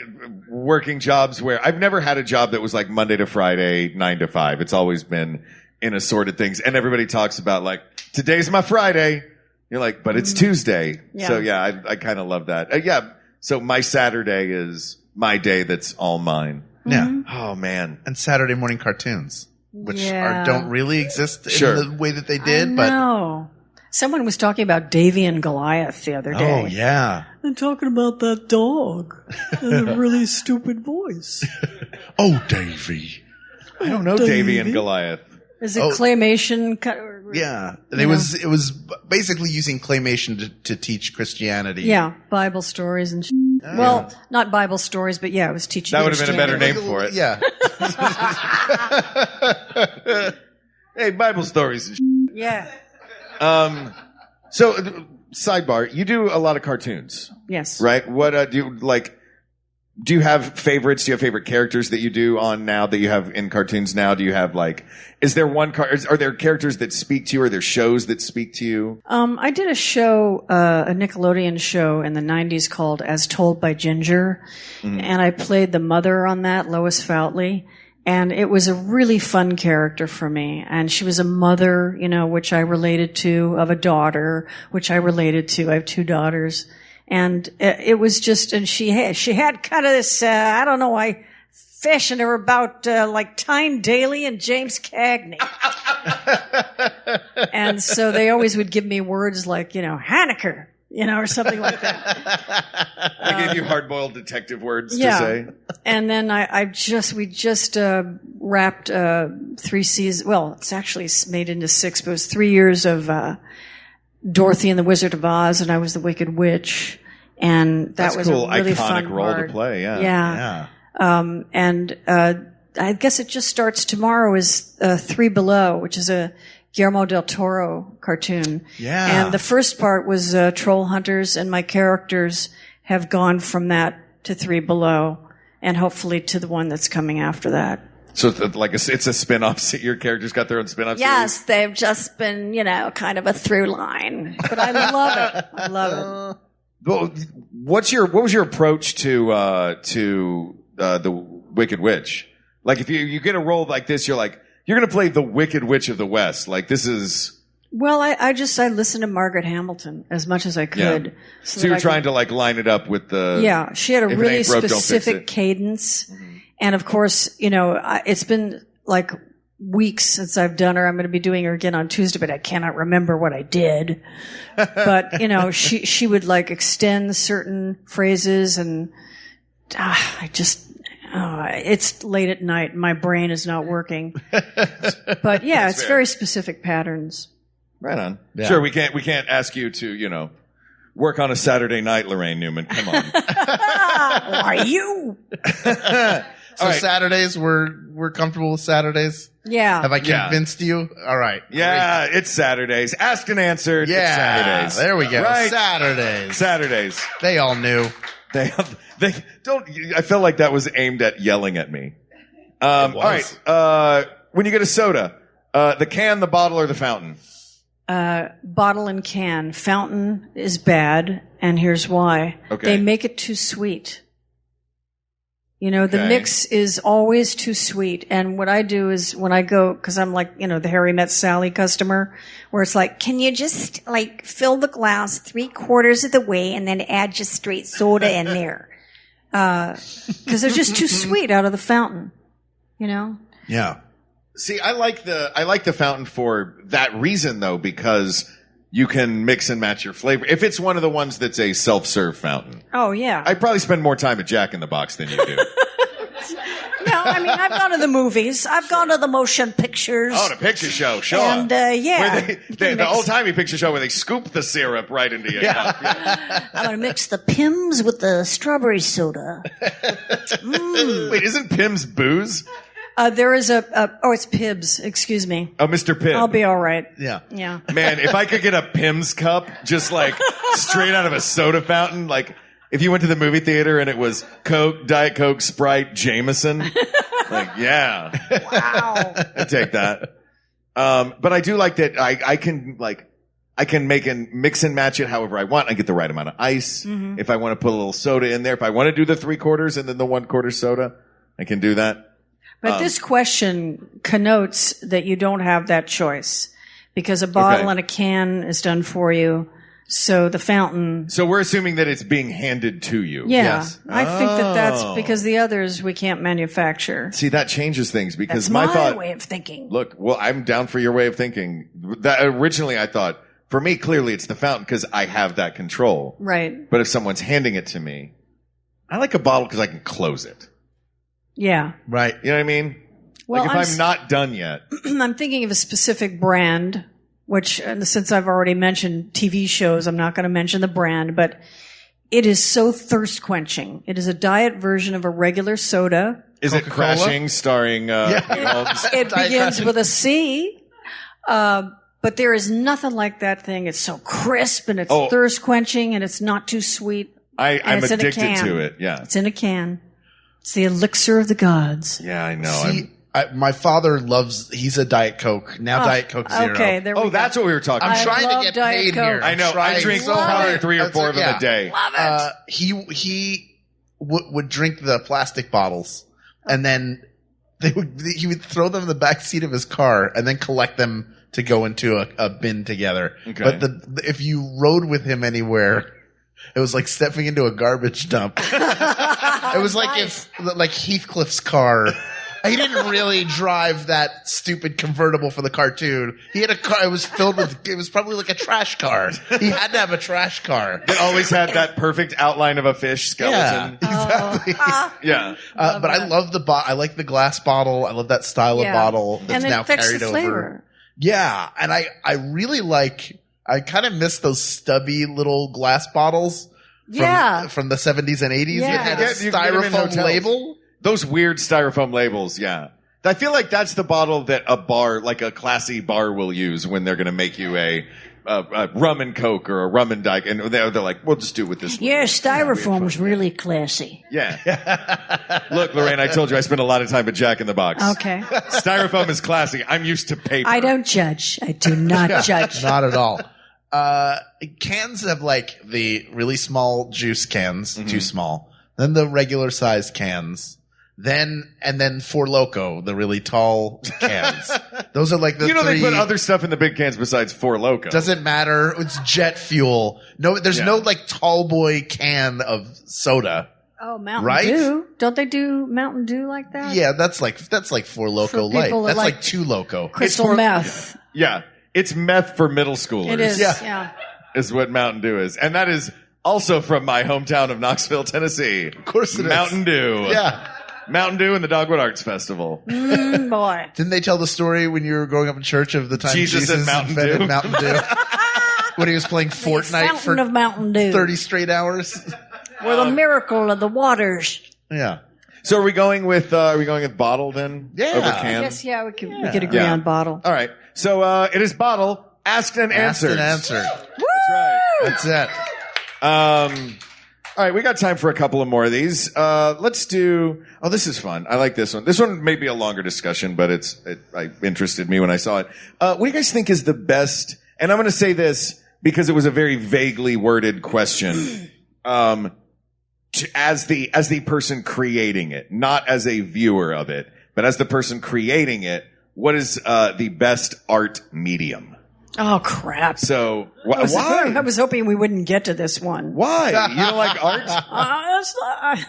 working jobs where I've never had a job that was like Monday to Friday, 9 to 5. It's always been in assorted things. And everybody talks about like, today's my Friday. You're like, but it's Tuesday. Yeah. So yeah, I kind of love that. Yeah. So my Saturday is my day that's all mine. Yeah. Oh man. And Saturday morning cartoons, which Yeah. don't really exist Sure. in the way that they did. No. Someone was talking about Davy and Goliath the other day. Oh yeah. And talking about that dog and a really stupid voice. Oh, Davy. I don't know Davy and Goliath. Is it claymation? Yeah. It was basically using claymation to teach Christianity. Yeah, Bible stories and well, not Bible stories, but yeah, it was teaching. That would have been a better Christianity. name for it. Yeah. Hey, Bible stories and Yeah. So, sidebar, you do a lot of cartoons, Yes. right? What do you like? Do you have favorites? Do you have favorite characters that you do on now that you have in cartoons now? Do you have like, is there are there characters that speak to you? Are there shows that speak to you? I did a show, a Nickelodeon show in the 90s called As Told by Ginger. And I played the mother on that, Lois Foutley. And it was a really fun character for me. And she was a mother, which I related to, of a daughter, which I related to. I have 2 daughters. And it was just, and she had kind of this, I don't know why, fashion her about, like Tyne Daly and James Cagney. And so they always would give me words like, Haneker, or something like that. I gave you hard-boiled detective words to Yeah. say. And then we just wrapped 3 seasons. Well, it's actually made into 6, but it was 3 years of Dorothy and the Wizard of Oz, and I was the Wicked Witch, and that was cool. a really Iconic fun role part. to play. Yeah. Yeah. And I guess it just starts tomorrow. Is 3 Below, which is a Guillermo del Toro cartoon. Yeah. And the first part was Troll Hunters, and my characters have gone from that to 3 Below, and hopefully to the one that's coming after that. So it's like it's a spin-off. Your characters got their own spin-off Yes, series? they've just been, kind of a through line. But I love it. I love it. Well, what was your approach to the Wicked Witch? Like, if you get a role like this, you're like, you're going to play the Wicked Witch of the West. Like, this is. Well, I listened to Margaret Hamilton as much as I could. Yeah. So you're trying to like line it up with the. Yeah, she had a if it really ain't broke, don't fix specific it. cadence. And of course, it's been like weeks since I've done her. I'm going to be doing her again on Tuesday, but I cannot remember what I did. But, she would like extend certain phrases, and I It's late at night. My brain is not working. But yeah, it's very specific patterns. Right on. Yeah. Sure, we can't ask you to, work on a Saturday night, Laraine Newman. Come on. Are you? So right. Saturdays, we're comfortable with Saturdays? Yeah. Have I convinced you? All right. Yeah, great. It's Saturdays. Asked and answered. Yeah. It's Saturdays. There we go. Right. Saturdays. They all knew. They don't. I felt like that was aimed at yelling at me. All right. When you get a soda, the can, the bottle, or the fountain? Bottle and can. Fountain is bad, and here's why. Okay. They make it too sweet. The mix is always too sweet. And what I do is when I go, because I'm like, the Harry Met Sally customer, where it's like, can you just fill the glass 3/4 of the way and then add just straight soda in there? Because they're just too sweet out of the fountain, Yeah. See, I like the fountain for that reason though, because you can mix and match your flavor. If it's one of the ones that's a self-serve fountain. Oh, yeah. I probably spend more time at Jack in the Box than you do. No, I've gone to the movies. I've gone to the motion pictures. Oh, the picture show. Sure. And, yeah. The old-timey picture show where they scoop the syrup right into your cup. Yeah. I'm going to mix the Pimm's with the strawberry soda. Wait, isn't Pimm's booze? There is it's Pibbs, excuse me. Oh, Mr. Pibb. I'll be all right. Yeah. Yeah. Man, if I could get a Pimm's cup, just straight out of a soda fountain, if you went to the movie theater and it was Coke, Diet Coke, Sprite, Jameson, yeah. Wow. I'd take that. But I do like that I can make and mix and match it however I want. I get the right amount of ice. Mm-hmm. If I want to put a little soda in there, if I want to do the 3/4 and then the 1/4 soda, I can do that. But this question connotes that you don't have that choice because a bottle and a can is done for you. So the fountain. So we're assuming that it's being handed to you. Yeah. Yes. I think that's because the others we can't manufacture. See, that changes things because that's my thought, way of thinking. Look, well, I'm down for your way of thinking. That originally I thought, for me, clearly it's the fountain because I have that control. Right. But if someone's handing it to me, I like a bottle because I can close it. Yeah. Right. You know what I mean? Well, if I'm not done yet. I'm thinking of a specific brand, which since I've already mentioned TV shows, I'm not going to mention the brand, but it is so thirst quenching. It is a diet version of a regular soda. Is Coca-Cola? it Crashing starring It begins with a C. But there is nothing like that thing. It's so crisp and it's thirst quenching and it's not too sweet. I'm addicted to it. Yeah. It's in a can. It's the elixir of the gods. Yeah, I know. See, my father he's a Diet Coke. Now Diet Coke Zero. Okay, there we go. That's what we were talking about. I'm trying to get Diet paid Coke. here. I know. I drink probably 3 or 4 of them a day. Love it. He would drink the plastic bottles and then he would throw them in the back seat of his car and then collect them to go into a bin together. Okay. But if you rode with him anywhere, it was like stepping into a garbage dump. It was like if Heathcliff's car. He didn't really drive that stupid convertible for the cartoon. He had a car. It was probably like a trash car. He had to have a trash car. It always had that perfect outline of a fish skeleton. Yeah, exactly. Yeah. But I love I like the glass bottle. I love that style of bottle that's and now it affects carried the over. flavor. Yeah. And I really I kind of miss those stubby little glass bottles from the 70s and 80s. Yeah. It had a You can get 'em in styrofoam hotels. label. Those weird styrofoam labels, yeah. I feel like that's the bottle that a bar, like a classy bar, will use when they're going to make you a rum and Coke or a rum and Dyke, and they're like, we'll just do it with this. Yeah, styrofoam's really classy. Yeah. Look, Laraine, I told you I spent a lot of time at Jack in the Box. Okay. Styrofoam is classy. I'm used to paper. I don't judge. I do not judge. Not at all. Cans have the really small juice cans, too small. Then the regular sized cans. Then Four Loko, the really tall cans. Those are like the they put other stuff in the big cans besides Four Loko. Doesn't matter. It's jet fuel. No, there's no tall boy can of soda. Oh, Mountain Dew. Don't they do Mountain Dew like that? Yeah, that's like Four Loko Light. That's like 2 Loko. Crystal meth. Yeah. It's meth for middle schoolers. It is. Yeah. Is what Mountain Dew is. And that is also from my hometown of Knoxville, Tennessee. Of course it is. Mountain Dew. Yeah. Mountain Dew and the Dogwood Arts Festival. Boy. Didn't they tell the story when you were growing up in church of the time Jesus and Mountain invented Dew? Mountain Dew? When he was playing Fortnite for of Mountain Dew. 30 straight hours? Or the miracle of the waters. Yeah. So are we going with bottle then? Yeah. Over can? Yes, yeah, we could agree on bottle. All right. So it is bottle, asked and answered. Asked and answered. That's right. That's it. All right, we got time for a couple of more of these. Let's do. Oh, this is fun. I like this one. This one may be a longer discussion, but it interested me when I saw it. What do you guys think is the best? And I'm going to say this because it was a very vaguely worded question. As the person creating it, not as a viewer of it, but as the person creating it, what is the best art medium? Oh, crap. So why? I was hoping we wouldn't get to this one. Why? You don't like art?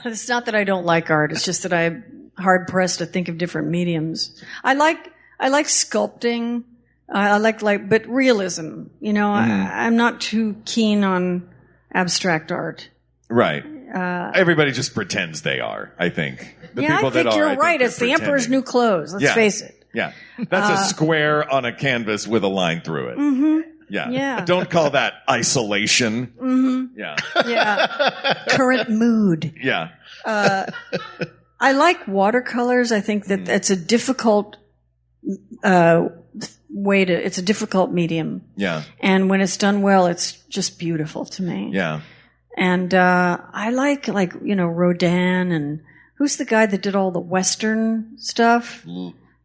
It's not that I don't like art. It's just that I'm hard pressed to think of different mediums. I like sculpting. I like but realism. You know, I'm not too keen on abstract art. Right. Everybody just pretends they are, I think. I think you're right. It's the Emperor's New Clothes. Let's face it. Yeah. That's a square on a canvas with a line through it. Mm-hmm. Yeah. Don't call that isolation. Mm-hmm. Yeah. Yeah. Current mood. Yeah. I like watercolors. I think that it's a difficult it's a difficult medium. Yeah. And when it's done well, it's just beautiful to me. Yeah. And I like Rodin, and who's the guy that did all the Western stuff?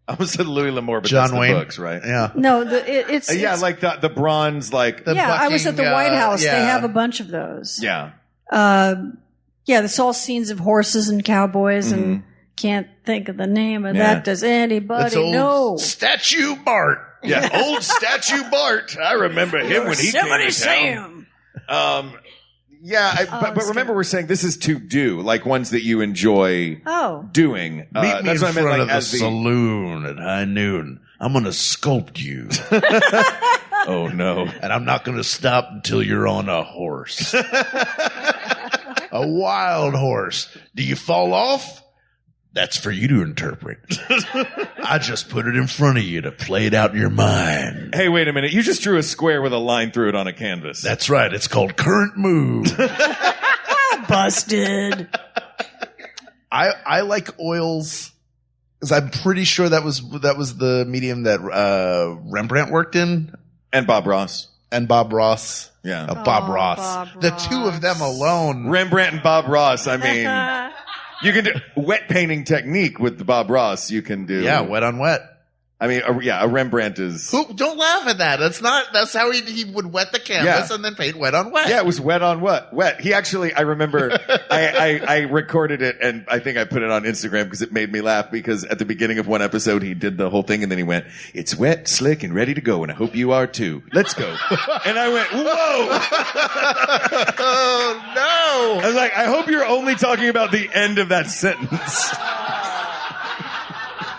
I almost said Louis L'Amour, but John that's the Wayne. books, right? Yeah. No, it's like the bronze, like the I was at the White House. yeah. They have a bunch of those. Yeah. It's all scenes of horses and cowboys, and can't think of the name of that. Does anybody know? Statue Bart. Yeah, old Statue Bart. I remember him when he came to Sam. town. But remember, we're saying this is to do, like ones that you enjoy doing. Meet me that's in what I meant, front like, of the as saloon at high noon. I'm going to sculpt you. Oh, no. And I'm not going to stop until you're on a horse. A wild horse. Do you fall off? That's for you to interpret. I just put it in front of you to play it out in your mind. Hey, wait a minute. You just drew a square with a line through it on a canvas. That's right. It's called current mood. Busted. I like oils because I'm pretty sure that was the medium that Rembrandt worked in. And Bob Ross. And Bob Ross. Yeah. Bob Ross. Bob The Ross. two of them alone. Rembrandt and Bob Ross. I mean, you can do wet painting technique with the Bob Ross. You can do. Yeah, wet on wet. I mean, a Rembrandt is. Don't laugh at that. That's how he would wet the canvas and then paint wet on wet. Yeah, it was wet on wet. He actually, I remember, I recorded it and I think I put it on Instagram because it made me laugh because at the beginning of one episode he did the whole thing and then he went, "It's wet, slick, and ready to go, and I hope you are too. Let's go." And I went, "Whoa!" Oh no! I was like, I hope you're only talking about the end of that sentence.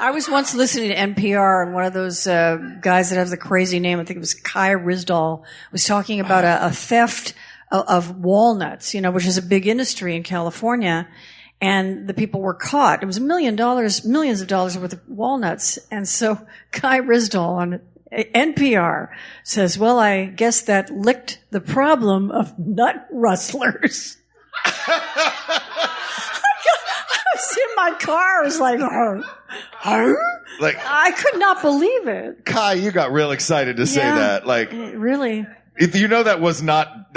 I was once listening to NPR, and one of those guys that has the crazy name, I think it was Kai Ryssdal, was talking about a theft of walnuts, which is a big industry in California. And the people were caught. It was millions of dollars worth of walnuts. And so Kai Ryssdal on NPR says, "Well, I guess that licked the problem of nut rustlers." I was in my car. I was like, Like, I could not believe it. Kai, you got real excited to say that. Like, really? if you know that was not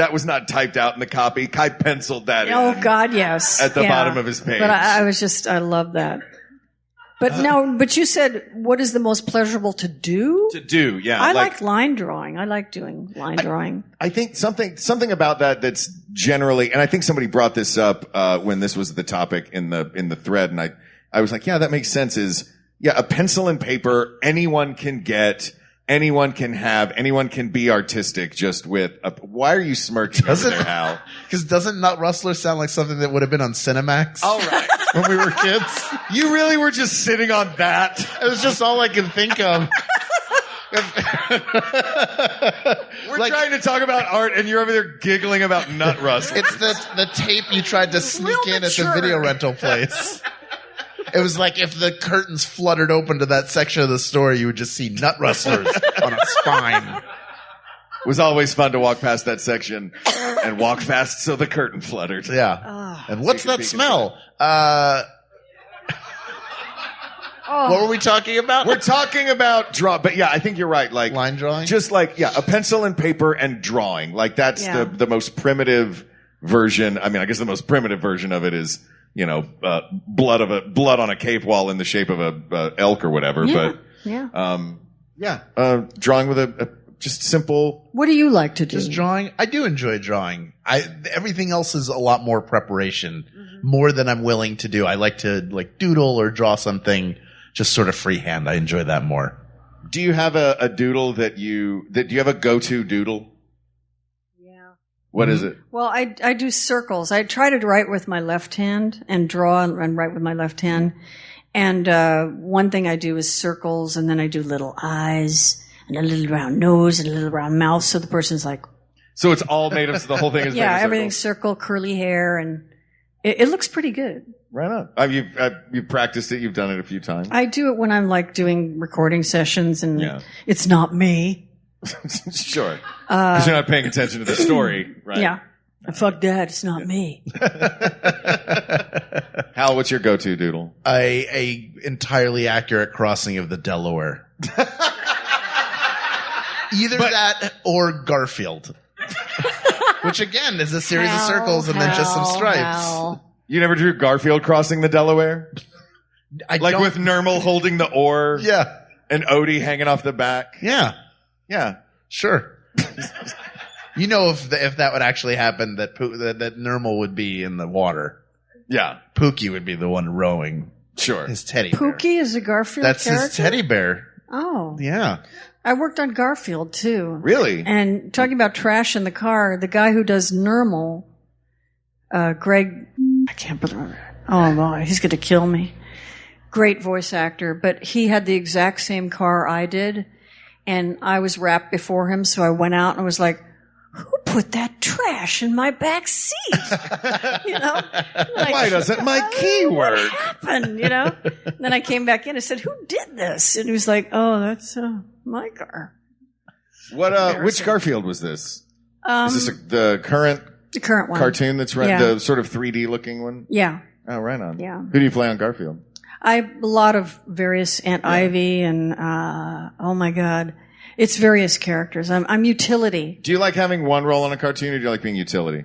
typed out in the copy. Kai penciled that in. Oh God, yes. At the bottom of his page. But I love that. But you said, what is the most pleasurable to do? To do, yeah. I like line drawing. I like doing line drawing. I think something about that's generally, and I think somebody brought this up when this was the topic in the thread, and I was like, yeah, that makes sense. A pencil and paper, anyone can get, anyone can have, anyone can be artistic just with why are you smirking over there, Hal? Because doesn't Nut Rustler sound like something that would have been on Cinemax? All right. When we were kids. You really were just sitting on that? It was just all I could think of. We're trying to talk about art and you're over there giggling about Nut Rustler. It's the tape you tried to sneak in at the video rental place. It was like if the curtains fluttered open to that section of the store, you would just see nut rustlers on a spine. It was always fun to walk past that section and walk fast so the curtain fluttered. Yeah. And what's that smell? Oh. What were we talking about? We're talking about but yeah, I think you're right. Like line drawing? Just like, a pencil and paper and drawing. Like that's the most primitive version. I mean, I guess the most primitive version of it is, blood on a cave wall in the shape of a elk or whatever. Yeah. But, drawing with a just simple. What do you like to do? Just drawing. I do enjoy drawing. Everything else is a lot more preparation, more than I'm willing to do. I like to doodle or draw something just sort of freehand. I enjoy that more. Do you have a doodle do you have a go-to doodle? Yeah. What is it? Well, I do circles. I try to write with my left hand and draw and write with my left hand. And one thing I do is circles, and then I do little eyes and a little round nose and a little round mouth. So the person's like, so it's all made up. So the whole thing is made of everything's circle, curly hair, and it looks pretty good. Right on. You've practiced it. You've done it a few times. I do it when I'm doing recording sessions, and it's not me. Sure. Because you're not paying attention to the story, right? Yeah. Fuck that. It's not me. Hal, what's your go-to doodle? A entirely accurate crossing of the Delaware. Either that or Garfield. Which again is a series of circles and then just some stripes. You never drew Garfield crossing the Delaware? With Nermal holding the oar? Yeah. And Odie hanging off the back? Yeah. Yeah. Sure. if that would actually happen, that Nermal would be in the water. Yeah. Pookie would be the one rowing. Sure. His teddy bear. Pookie is a Garfield character? That's his teddy bear. Oh. Yeah. I worked on Garfield, too. Really? And talking about trash in the car, the guy who does Nermal, Greg, I can't believe it. Oh, my, he's going to kill me. Great voice actor, but he had the exact same car I did, and I was wrapped before him, so I went out and was like, who put that trash in my back seat? Why doesn't my key work? What happened, And then I came back in and said, who did this? And he was like, oh, that's my car. Which Garfield was this? Is this the current one. Cartoon that's the sort of 3D looking one? Yeah. Oh, right on. Yeah. Who do you play on Garfield? A lot of various Aunt Ivy and, oh my God. It's various characters. I'm utility. Do you like having one role in a cartoon, or do you like being utility?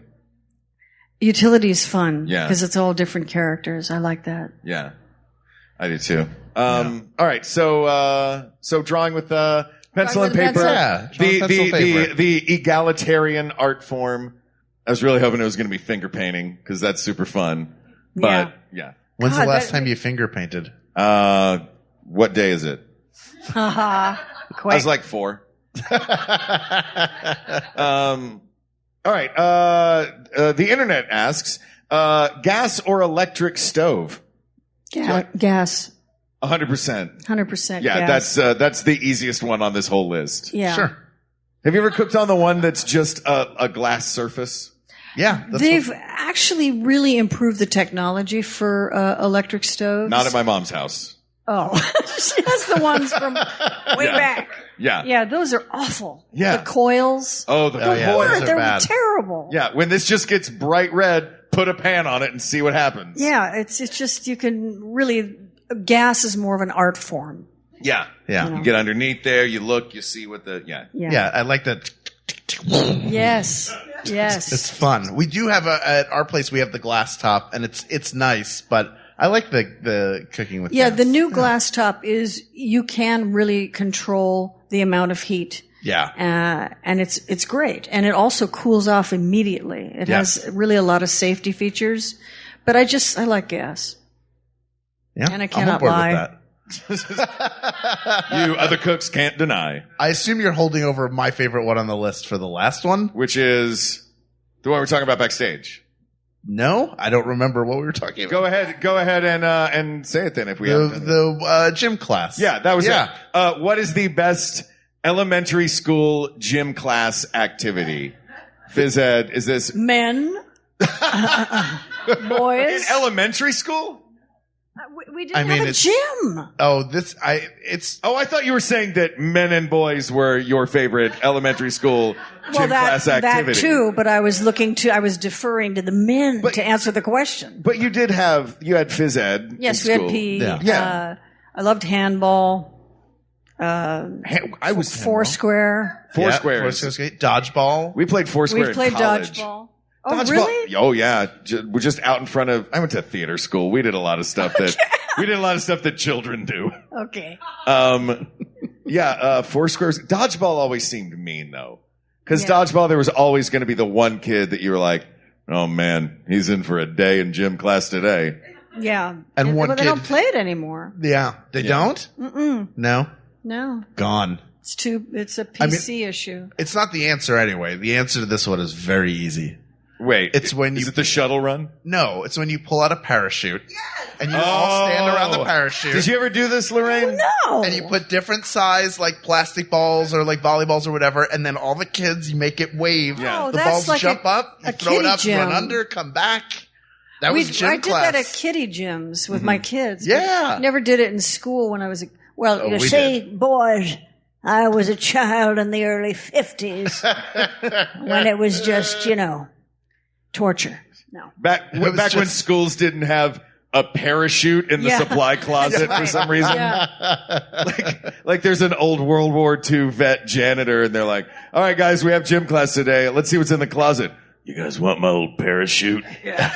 Utility is fun. Yeah. Because it's all different characters. I like that. Yeah. I do too. All right. So drawing with, pencil and paper. Yeah. The egalitarian art form. I was really hoping it was going to be finger painting, because that's super fun. But yeah. When's the last time you finger painted? What day is it? Haha. I was like 4. All right. The internet asks, gas or electric stove? Gas. 100%. 100% Yeah, gas. that's the easiest one on this whole list. Yeah. Sure. Have you ever cooked on the one that's just a glass surface? Yeah. They've actually really improved the technology for electric stoves. Not at my mom's house. Oh, she has the ones from way back. Yeah. Yeah, those are awful. Yeah. The coils. Oh, the coils. They're bad. terrible. Yeah, when this just gets bright red, put a pan on it and see what happens. Yeah, it's just, you can really, gas is more of an art form. Yeah. Yeah. You get underneath there, you look, you see what Yeah, I like that. Yes. Yes. It's fun. We do have at our place, we have the glass top, and it's nice, but I like the cooking with gas. The new glass top is, you can really control the amount of heat. Yeah. And it's great. And it also cools off immediately. It has really a lot of safety features. But I like gas. Yeah. And I cannot I'm on board lie. with that. You other cooks can't deny. I assume you're holding over my favorite one on the list for the last one. Which is the one we're talking about backstage. No, I don't remember what we were talking about. Go ahead and say it then if we haven't. The gym class. Yeah, that was it. What is the best elementary school gym class activity? Phys ed, is this Men. Boys. in elementary school? We didn't have a gym. I thought you were saying that men and boys were your favorite elementary school gym class activity. That too, but I was deferring to the men to answer the question. But you had phys ed. Yes, in we school. had PE. Yeah. I loved handball. I was Foursquare. Foursquare. Dodgeball. We played Foursquare. We played in college. dodgeball. Oh, Dodgeball. really? Oh, yeah. We're just out in front of. I went to theater school. We did a lot of stuff that children do. Okay. Foursquares. Dodgeball always seemed mean though, because dodgeball there was always going to be the one kid that you were like, oh man, he's in for a day in gym class today. Yeah. And one but they kid, don't play it anymore. Yeah, they don't. Mm-mm. No, gone. It's a PC issue. It's not the answer anyway. The answer to this one is very easy. Wait, is it the shuttle run? No, it's when you pull out a parachute and you all stand around the parachute. Did you ever do this, Laraine? No. And you put different size, like plastic balls or like volleyballs or whatever, and then all the kids, you make it wave. Yeah. Oh, the that's balls like jump up, you throw it up, gym. run under, come back. That was gym I did class. that at kiddie gyms with my kids. Yeah. I never did it in school when I was we see, boys, I was a child in the early 50s when it was just, torture. No. Back when schools didn't have a parachute in the supply closet for some reason. Yeah. Like there's an old World War II vet janitor and they're like, all right, guys, we have gym class today. Let's see what's in the closet. You guys want my old parachute? Yeah.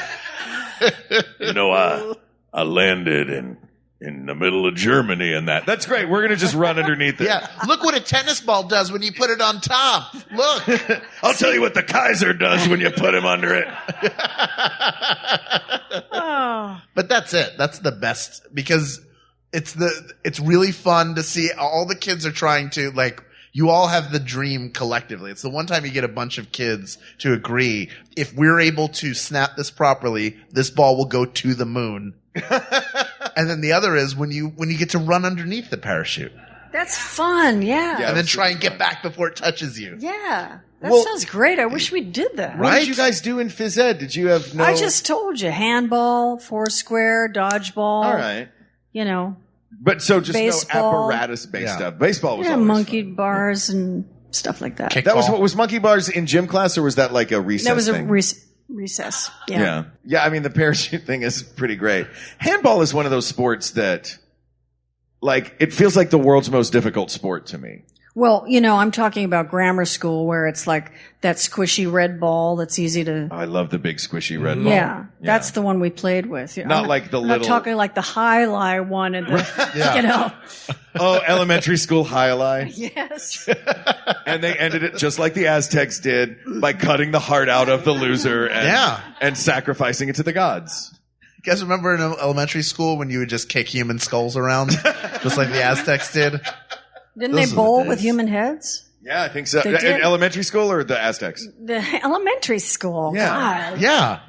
I landed in the middle of Germany and that. That's great. We're going to just run underneath it. Yeah. Look what a tennis ball does when you put it on top. Look. I'll tell you what the Kaiser does when you put him under it. Oh. But that's it. That's the best because it's really fun to see all the kids are trying to you all have the dream collectively. It's the one time you get a bunch of kids to agree, if we're able to snap this properly, this ball will go to the moon. And then the other is when you get to run underneath the parachute. That's fun, yeah. And then try and get back before it touches you. Yeah. That sounds great. I wish we did that. What did you guys do in phys ed? Did you have no... I just told you. Handball, Foursquare, dodgeball. All right. But so just baseball. no apparatus-based stuff. Baseball was always monkey fun. bars and stuff like that. That was monkey bars in gym class, or was that like a recess That was thing? a recess. Yeah. Yeah, I mean, the parachute thing is pretty great. Handball is one of those sports that, it feels like the world's most difficult sport to me. Well, I'm talking about grammar school where it's like that squishy red ball that's easy to... I love the big squishy red ball. Yeah, that's the one we played with. Not like the little... I'm talking like the high-lie one and the, Oh, elementary school high-lie? Yes. And they ended it just like the Aztecs did by cutting the heart out of the loser and sacrificing it to the gods. You guys remember in elementary school when you would just kick human skulls around? Just like the Aztecs did? Didn't they bowl with human heads? Yeah, I think so. They did. In elementary school or the Aztecs? The elementary school. Yeah. God. Yeah.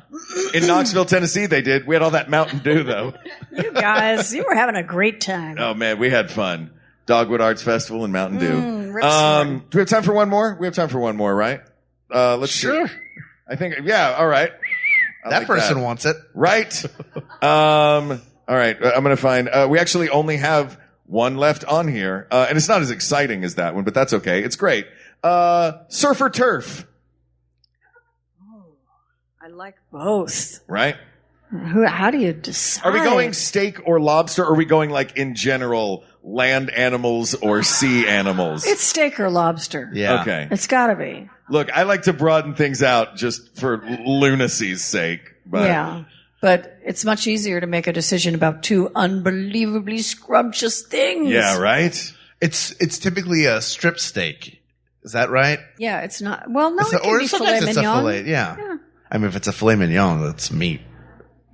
In Knoxville, Tennessee, they did. We had all that Mountain Dew, though. You guys, you were having a great time. Oh, man, we had fun. Dogwood Arts Festival and Mountain Dew. Rip snorting. Do we have time for one more? We have time for one more, right? Let's Sure. see. I think, all right. That person wants it. Right. All right. I'm going to find, we actually only have one left on here. And it's not as exciting as that one, but that's okay. It's great. Surf or turf? I like both. Right? How do you decide? Are we going steak or lobster? Or are we going in general land animals or sea animals? It's steak or lobster. Yeah. Okay. It's gotta be. Look, I like to broaden things out just for lunacy's sake. But Yeah. But it's much easier to make a decision about two unbelievably scrumptious things. Yeah, right? It's typically a strip steak. Is that right? Yeah, it's not. Well, no, it can or be sometimes filet it's mignon. a filet. Yeah. I mean, if it's a filet mignon, that's meat.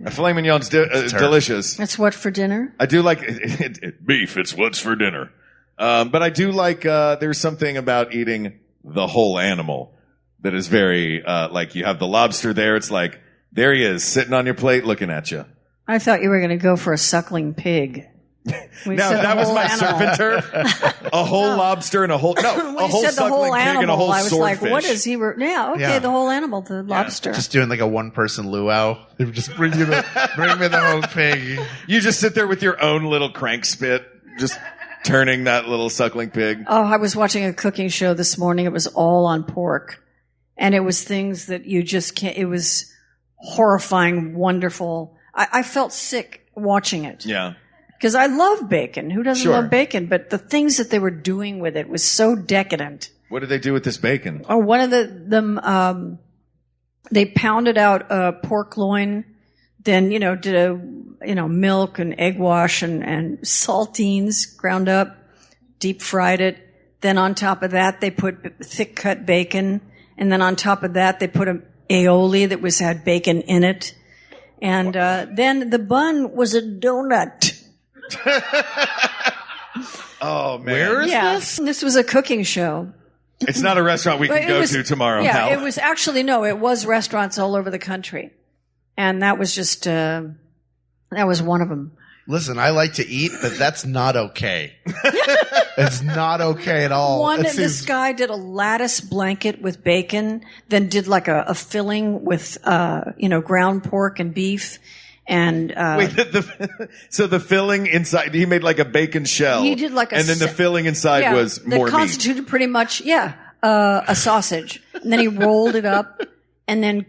A filet mignon's delicious. That's what for dinner? I do like beef. It's what's for dinner. But I do like, there's something about eating the whole animal that is very, you have the lobster there. It's there he is, sitting on your plate looking at you. I thought you were going to go for a suckling pig. Now that was my surf and turf. A whole lobster and a whole a whole suckling pig and a whole I was swordfish. like, what is he? The whole animal, the lobster. Just doing like a one-person luau. They would just bring me the whole pig. You just sit there with your own little crank spit, just turning that little suckling pig. Oh, I was watching a cooking show this morning. It was all on pork, and it was things that you just can't. It was horrifying, wonderful. I felt sick watching it. Yeah. Because I love bacon. Who doesn't Sure. love bacon? But the things that they were doing with it was so decadent. What did they do with this bacon? Oh, one of them, they pounded out a pork loin, then, did a, milk and egg wash and saltines ground up, deep fried it. Then on top of that, they put thick cut bacon. And then on top of that, they put an aioli that had bacon in it. And, then the bun was a donut. Oh, man. Where is this? This was a cooking show. It's not a restaurant we can go to tomorrow, Yeah, Hal. it was actually, it was restaurants all over the country. And that was just, that was one of them. Listen, I like to eat, but that's not okay. It's not okay at all. This guy did a lattice blanket with bacon, then did like a filling with, ground pork and beef. And wait, so the filling inside, he made like a bacon shell. He did like and then the filling inside was more meat. That constituted pretty much, a sausage. And then he rolled it up and then,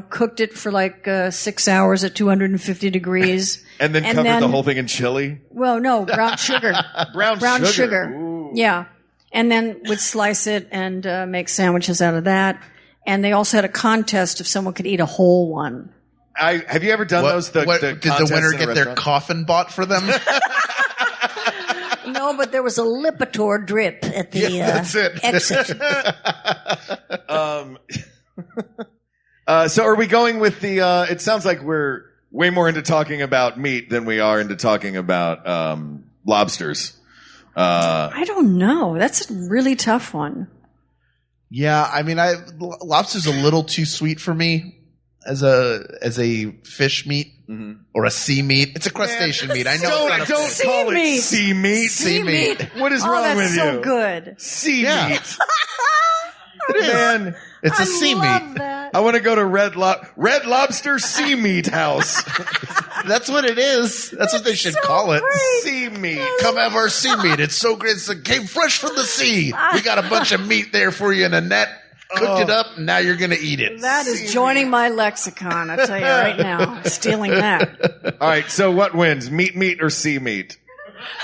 cooked it for like 6 hours at 250 degrees. And then covered the whole thing in chili? Well, no, brown sugar. brown sugar. Ooh. Yeah. And then would slice it and make sandwiches out of that. And they also had a contest if someone could eat a whole one. Have you ever done those? Did the winner get their coffin bought for them? No, but there was a Lipitor drip at the that's it. exit. So are we going with the, it sounds like we're way more into talking about meat than we are into talking about lobsters. I don't know. That's a really tough one. Yeah, I mean, lobster's a little too sweet for me as a fish meat or a sea meat. It's a crustacean meat. I know. Don't call it sea meat. Sea meat. What is wrong with you? That's so good. Sea meat. Man, it's a sea meat. That. I want to go to Red Lobster Sea Meat House. That's what it is. That's what they should call it. Great. Sea meat. Come have our sea meat. It's so great. It came fresh from the sea. We got a bunch of meat there for you in a net. Cooked it up, and now you're going to eat it. That is joining my lexicon, I tell you right now. Stealing that. All right, so what wins? Meat or sea meat?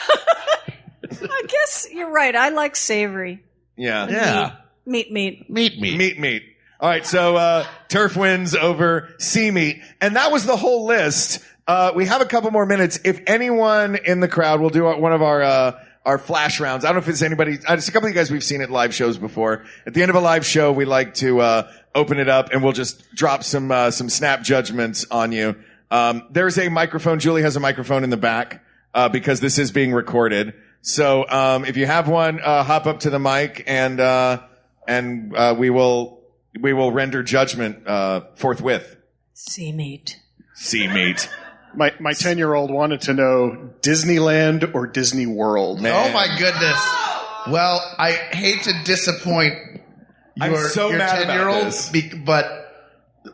I guess you're right. I like savory. Yeah. Meat. All right, so turf wins over sea meat. And that was the whole list. We have a couple more minutes. If anyone in the crowd will do one of our flash rounds. I don't know if it's anybody. It's a couple of you guys we've seen at live shows before. At the end of a live show, we like to open it up and we'll just drop some snap judgments on you. There's a microphone. Julie has a microphone in the back because this is being recorded. So if you have one, hop up to the mic and we will render judgment forthwith. Sea meat. My 10-year-old wanted to know Disneyland or Disney World. Man. Oh my goodness. Well, I hate to disappoint I'm so your mad about 10-year-old, this. But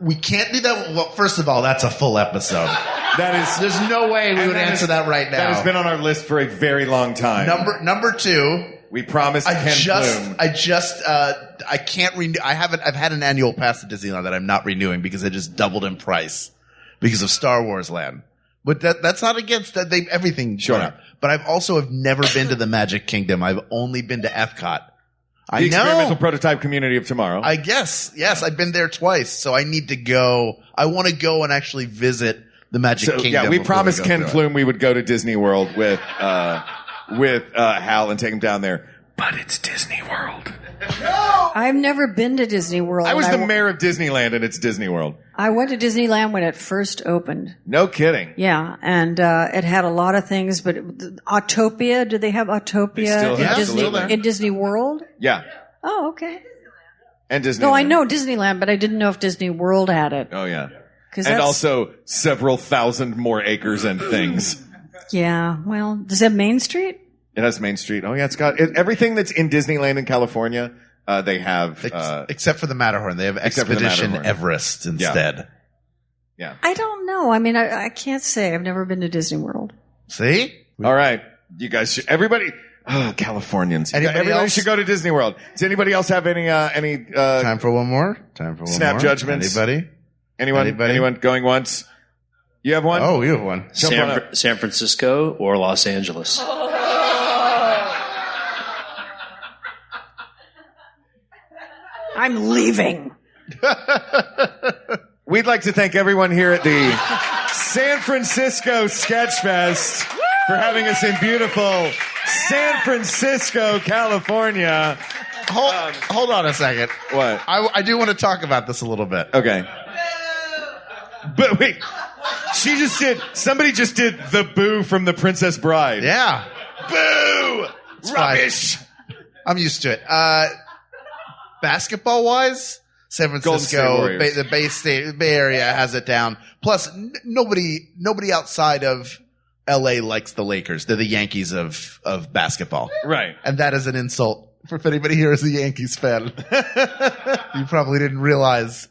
we can't do that. Well, first of all, that's a full episode. There's no way we would answer that right now. That has been on our list for a very long time. Number two. We promised Ken Plume. I can't renew. I've had an annual pass to Disneyland that I'm not renewing because it just doubled in price because of Star Wars Land. But that's not against that. Everything Sure. went up. But I've never been to the Magic Kingdom. I've only been to Epcot. The experimental prototype community of tomorrow. I guess. Yes, I've been there twice, so I need to go. I want to go and actually visit the Magic Kingdom. Yeah, we promised Ken Plume we would go to Disney World with Hal and take him down there. But it's Disney World. I've never been to Disney World. I was the mayor of Disneyland, and it's Disney World. I went to Disneyland when it first opened. No kidding. Yeah, and it had a lot of things, but Autopia, do they have Autopia They still have Disney, in Disney World? Yeah. Oh, okay. And Disneyland. No, I know Disneyland, but I didn't know if Disney World had it. Oh, yeah. And also several thousand more acres and things. Yeah. Well, does it have Main Street? It has Main Street. Oh, yeah. It's got everything that's in Disneyland in California. They have. Except for the Matterhorn. They have Expedition Everest instead. Yeah. I don't know. I mean, I can't say. I've never been to Disney World. See? All right. You guys should. Everybody. Californians. Everybody should go to Disney World. Does anybody else have any time for one more? Snap judgments? Anybody? Anyone going once? You have one? Oh, you have one. San Francisco or Los Angeles? I'm leaving. We'd like to thank everyone here at the San Francisco Sketch Fest for having us in beautiful San Francisco, California. Hold on a second. What? I do want to talk about this a little bit. Okay. But wait, somebody just did the boo from The Princess Bride. Yeah. Boo! It's Rubbish! Fine. I'm used to it. Basketball-wise, San Francisco, the Bay Area has it down. Plus, nobody outside of L.A. likes the Lakers. They're the Yankees of basketball. Right. And that is an insult. If anybody here is a Yankees fan, you probably didn't realize.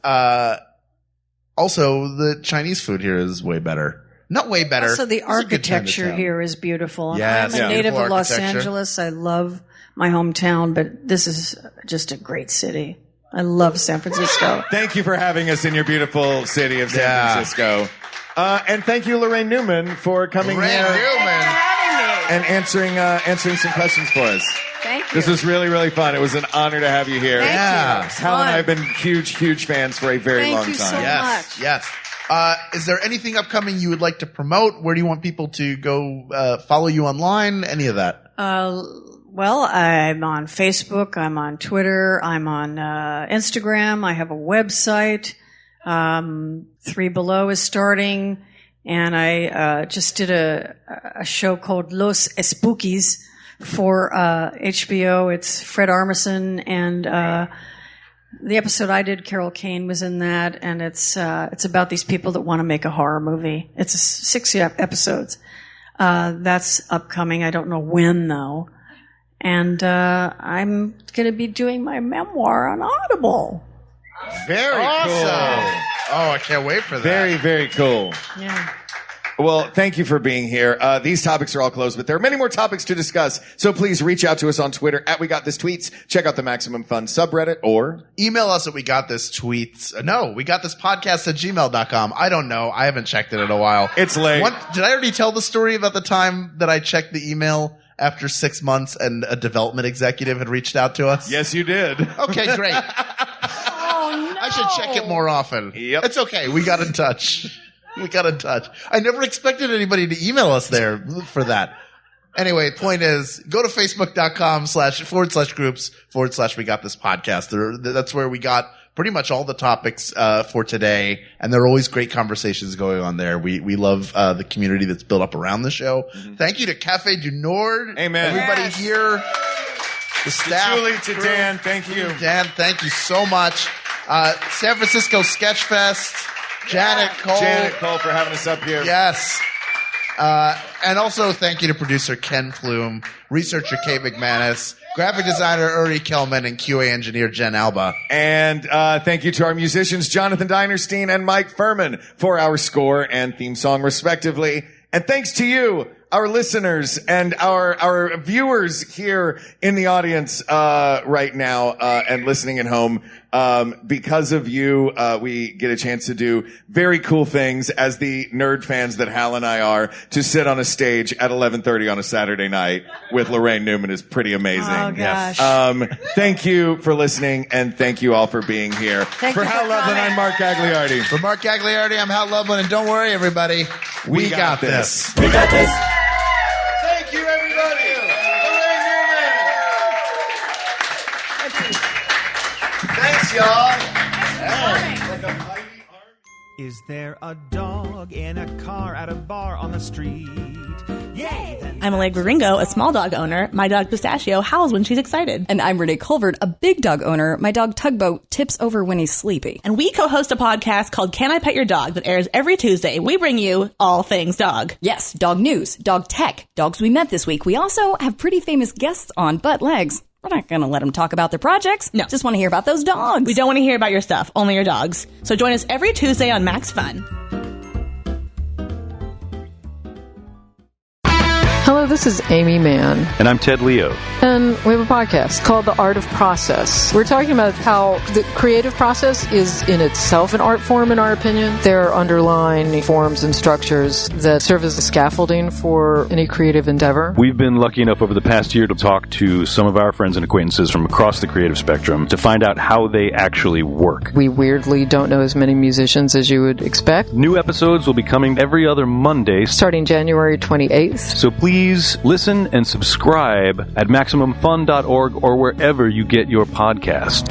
Also, the Chinese food here is way better. Not way better. Also, the architecture here is beautiful. Yes, I'm a native of Los Angeles. I love my hometown, but this is just a great city. I love San Francisco. Thank you for having us in your beautiful city of San Francisco. And thank you, Laraine Newman, for coming here and answering some questions for us. Thank you. This was really, really fun. It was an honor to have you here. Thank you. Hal and I have been huge fans for a very long time. Thank you so much. Yes. Is there anything upcoming you would like to promote? Where do you want people to go follow you online? Any of that? Well, I'm on Facebook. I'm on Twitter. I'm on Instagram. I have a website. 3 Below is starting. And I just did a show called Los Espookies for HBO. It's Fred Armisen, and the episode I did, Carol Kane was in that, and it's about these people that want to make a horror movie. It's 6 episodes. That's upcoming. I don't know when though. And I'm going to be doing my memoir on Audible. Very cool. Oh, I can't wait for that. Very, very cool. Yeah. Well, thank you for being here. These topics are all closed, but there are many more topics to discuss. So please reach out to us on Twitter at We Got This Tweets. Check out the Maximum Fun subreddit or email us at We Got This Tweets. No, We Got This Podcast at gmail.com. I don't know. I haven't checked it in a while. It's late. Did I already tell the story about the time that I checked the email after 6 months and a development executive had reached out to us? Yes, you did. Okay, great. Oh, no. I should check it more often. Yep. It's okay. We got in touch. I never expected anybody to email us there for that. Anyway, point is, go to facebook.com//groups/ We Got This Podcast. That's where we got pretty much all the topics for today, and there are always great conversations going on there. We love the community that's built up around the show. Mm-hmm. Thank you to Cafe du Nord. Amen. Everybody here. The staff. To Julie, to Dan, thank you. Dan, thank you so much. San Francisco Sketch Fest. Janet Cole for having us up here. Yes. And also thank you to producer Ken Plume, researcher Kate McManus, graphic designer Uri Kelman, and QA engineer Jen Alba. And thank you to our musicians Jonathan Dinerstein and Mike Furman for our score and theme song respectively. And thanks to you, our listeners and our viewers here in the audience right now and listening at home. Because of you, we get a chance to do very cool things as the nerd fans that Hal and I are. To sit on a stage at 11:30 on a Saturday night with Laraine Newman is pretty amazing. Oh, gosh. Thank you for listening, and thank you all for being here. Thank for you Hal for Lublin, coming. I'm Mark Gagliardi. For Mark Gagliardi, I'm Hal Lublin, and don't worry, everybody. We got this. We got this. Thank you, everybody. Laraine Newman. Thanks, y'all. Is there a dog in a car at a bar on the street? I'm Allegra Ringo, a small dog owner. My dog Pistachio howls when she's excited. And I'm Renee Colvert, a big dog owner. My dog Tugboat tips over when he's sleepy. And we co-host a podcast called Can I Pet Your Dog that airs every Tuesday. We bring you all things dog. Yes, dog news, dog tech, dogs we met this week. We also have pretty famous guests on, but Legs, we're not going to let them talk about their projects. No. Just want to hear about those dogs. We don't want to hear about your stuff, only your dogs. So join us every Tuesday on Max Fun. Hello, this is Amy Mann. And I'm Ted Leo. And we have a podcast called The Art of Process. We're talking about how the creative process is in itself an art form, in our opinion. There are underlying forms and structures that serve as the scaffolding for any creative endeavor. We've been lucky enough over the past year to talk to some of our friends and acquaintances from across the creative spectrum to find out how they actually work. We weirdly don't know as many musicians as you would expect. New episodes will be coming every other Monday, starting January 28th. So please listen and subscribe at MaximumFun.org or wherever you get your podcast.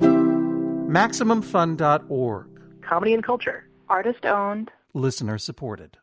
MaximumFun.org. Comedy and culture. Artist owned. Listener supported.